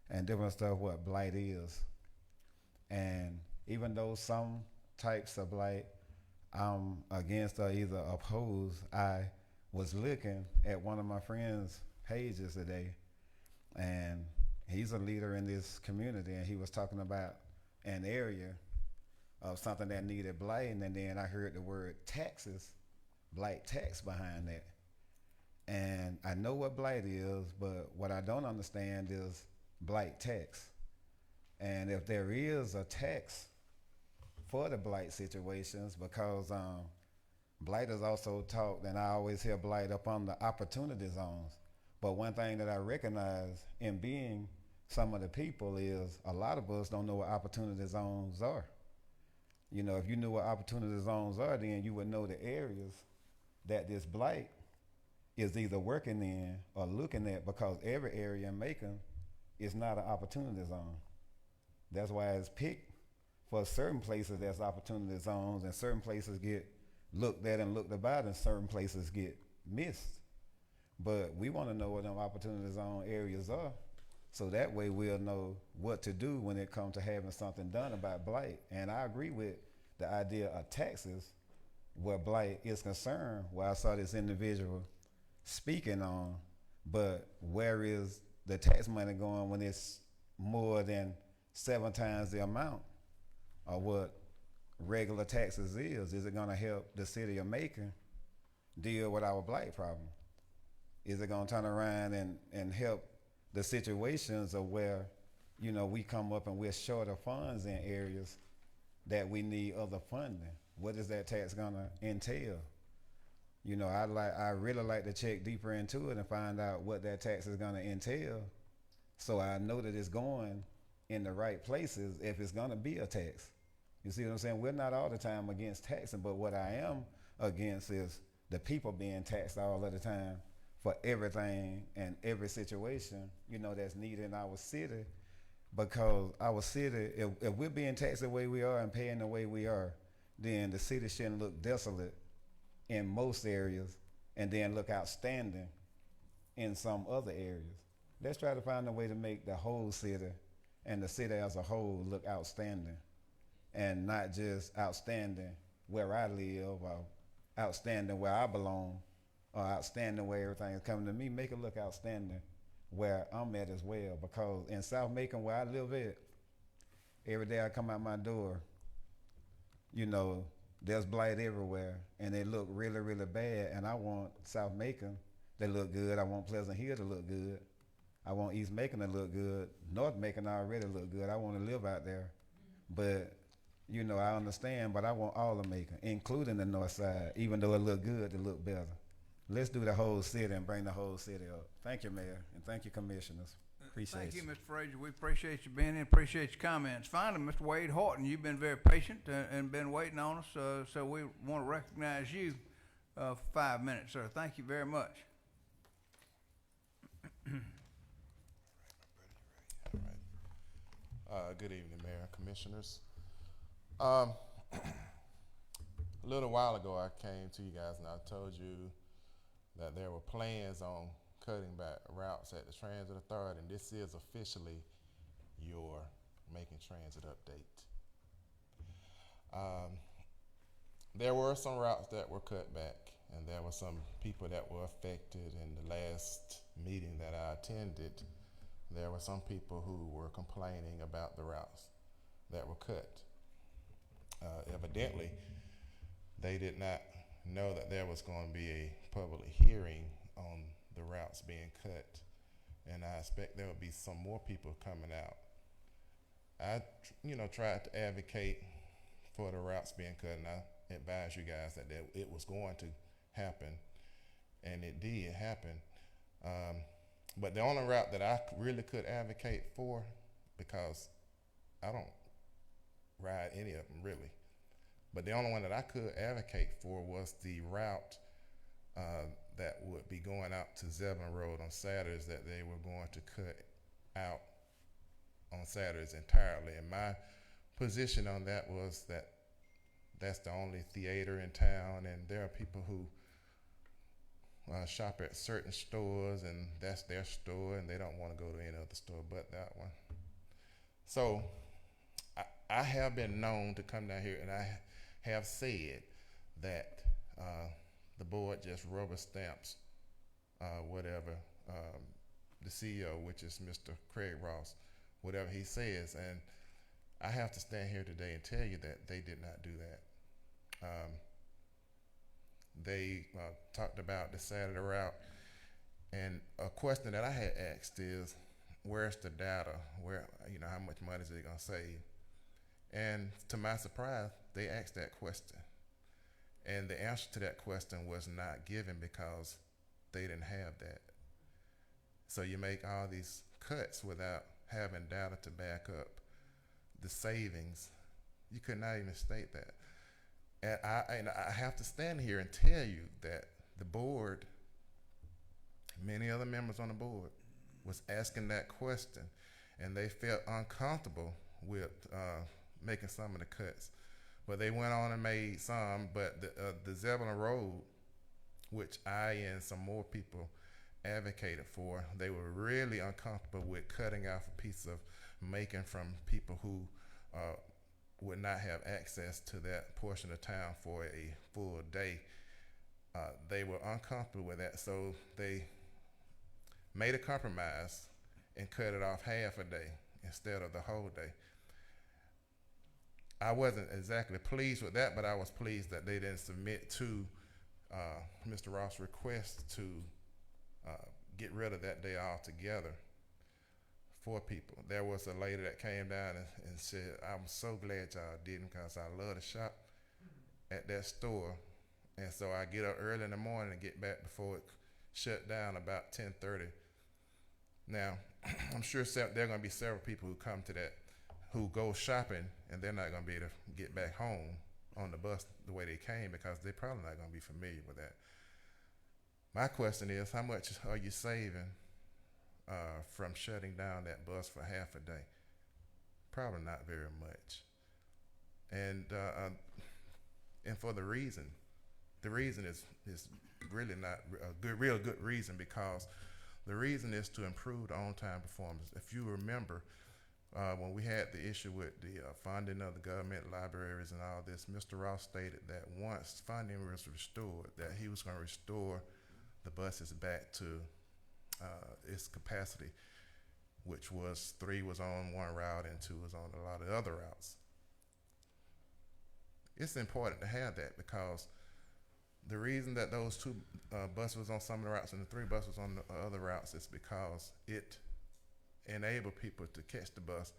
and different stuff what blight is. And even though some types of blight I'm against or either opposed, I was looking at one of my friends' pages today, and he's a leader in this community, and he was talking about an area of something that needed blighting, and then I heard the word taxes, blight tax behind that. And I know what blight is, but what I don't understand is blight tax. And if there is a tax for the blight situations, because blight is also taught, and I always hear blight up on the opportunity zones. But one thing that I recognize in being some of the people is a lot of us don't know what opportunity zones are. You know, if you knew what opportunity zones are, then you would know the areas that this blight is either working in or looking at, because every area in Macon is not an opportunity zone. That's why it's picked for certain places there's opportunity zones, and certain places get looked at and looked about, and certain places get missed. But we want to know what them opportunity zone areas are, so that way we'll know what to do when it comes to having something done about blight. And I agree with the idea of taxes where blight is concerned, where I saw this individual speaking on, but where is the tax money going when it's more than 7 times the amount of what regular taxes is? Is it going to help the city of Macon deal with our blight problem? Is it going to turn around and help the situations of where, you know, we come up and we're short of funds in areas that we need other funding? What is that tax going to entail? You know, I really like to check deeper into it and find out what that tax is going to entail, so I know that it's going in the right places if it's going to be a tax. You see what I'm saying? We're not all the time against taxing, but what I am against is the people being taxed all of the time for everything and every situation, you know, that's needed in our city. Because our city, if we're being taxed the way we are and paying the way we are, then the city shouldn't look desolate in most areas and then look outstanding in some other areas. Let's try to find a way to make the whole city and the city as a whole look outstanding, and not just outstanding where I live or outstanding where I belong or outstanding where everything is coming to me. Make it look outstanding where I'm at as well, because in South Macon where I live at, every day I come out my door, you know, there's blight everywhere, and they look really, really bad. And I want South Macon to look good. I want Pleasant Hill to look good. I want East Macon to look good. North Macon already look good. I want to live out there. But, you know, I understand, but I want all of Macon, including the north side, even though it look good, to look better. Let's do the whole city and bring the whole city up. Thank you, Mayor, and thank you, Commissioners. Appreciate Thank you. you, Mr. Frazier. We appreciate you being here, appreciate your comments. Finally, Mr. Wade Horton, you've been very patient and been waiting on us, so we want to recognize you for 5 minutes, sir. Thank you very much. Good evening, Mayor and Commissioners. A little while ago, I came to you guys and I told you that there were plans on cutting back routes at the Transit Authority, and this is officially your Macon Transit update. There were some routes that were cut back, and there were some people that were affected. In the last meeting that I attended, there were some people who were complaining about the routes that were cut. Evidently, they did not know that there was going to be a public hearing on the routes being cut, and I expect there will be some more people coming out. I, tried to advocate for the routes being cut, and I advised you guys that it was going to happen, and it did happen. But the only route that I really could advocate for, because I don't ride any of them really, but the only one that I could advocate for was the route that would be going out to Zebulon Road on Saturdays that they were going to cut out on Saturdays entirely. And my position on that was that that's the only theater in town, and there are people who shop at certain stores, and that's their store, and they don't want to go to any other store but that one. So I have been known to come down here, and I have said that the board just rubber stamps whatever the CEO, which is Mr. Craig Ross, whatever he says. And I have to stand here today and tell you that they did not do that. They talked about the Saturday route, and a question that I had asked is, where's the data? Where, how much money is it gonna save? And to my surprise, they asked that question, and the answer to that question was not given because they didn't have that. So you make all these cuts without having data to back up the savings. You could not even state that. And I have to stand here and tell you that the board, many other members on the board, was asking that question, and they felt uncomfortable with making some of the cuts. But they went on and made some. But the Zebulon Road, which I and some more people advocated for, they were really uncomfortable with cutting off a piece of Macon from people who would not have access to that portion of town for a full day. They were uncomfortable with that, so they made a compromise and cut it off half a day instead of the whole day. I wasn't exactly pleased with that, but I was pleased that they didn't submit to Mr. Ross' request to get rid of that day altogether for people. There was a lady that came down and said, I'm so glad y'all didn't, because I love to shop at that store. And so I get up early in the morning and get back before it shut down about 10:30. Now, I'm sure there are going to be several people who come to that, who go shopping, and they're not going to be able to get back home on the bus the way they came, because they're probably not going to be familiar with that. My question is, how much are you saving from shutting down that bus for half a day? Probably not very much. And for the reason is really not a real good reason, because the reason is to improve the on-time performance. If you remember, when we had the issue with the funding of the government libraries and all this, Mr. Ross stated that once funding was restored, that he was going to restore the buses back to its capacity, which was 3 was on one route and 2 was on a lot of other routes. It's important to have that, because the reason that those 2 buses was on some of the routes and the 3 buses on the other routes is because it enabled people to catch the bus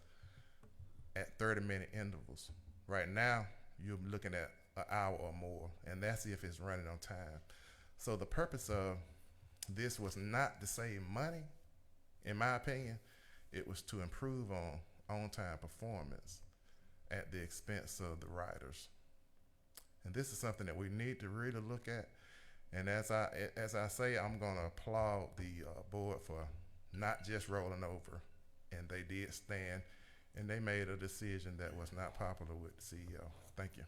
at 30-minute intervals. Right now, you're looking at an hour or more, and that's if it's running on time. So the purpose of this was not to save money, in my opinion. It was to improve on-time performance at the expense of the riders. And this is something that we need to really look at. And as I say, I'm going to applaud the board for not just rolling over. And they did stand, and they made a decision that was not popular with the CEO. Thank you.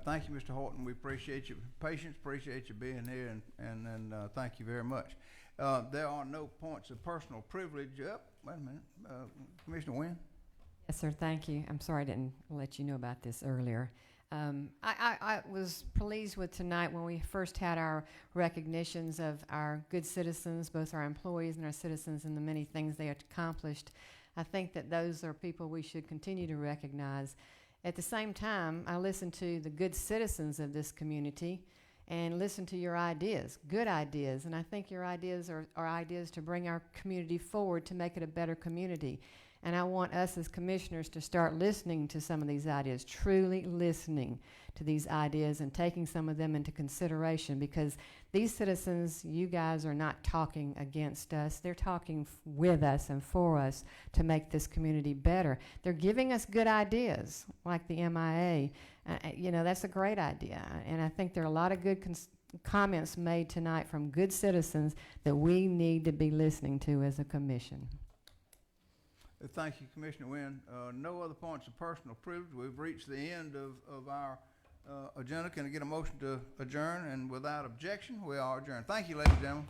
Thank you, Mr. Horton. We appreciate your patience, appreciate you being here, and thank you very much. There are no points of personal privilege. Wait a minute. Commissioner Wynn? Yes, sir. Thank you. I'm sorry I didn't let you know about this earlier. I was pleased with tonight when we first had our recognitions of our good citizens, both our employees and our citizens, and the many things they accomplished. I think that those are people we should continue to recognize. At the same time, I listen to the good citizens of this community and listen to your ideas, good ideas, and I think your ideas are ideas to bring our community forward to make it a better community. And I want us as commissioners to start listening to some of these ideas, truly listening to these ideas and taking some of them into consideration, because these citizens, you guys are not talking against us. They're talking with us and for us to make this community better. They're giving us good ideas, like the MIA. That's a great idea. And I think there are a lot of good comments made tonight from good citizens that we need to be listening to as a commission. Thank you, Commissioner Wynn. No other points of personal privilege. We've reached the end of our agenda. Can I get a motion to adjourn? And without objection, we are adjourned. Thank you, ladies and gentlemen.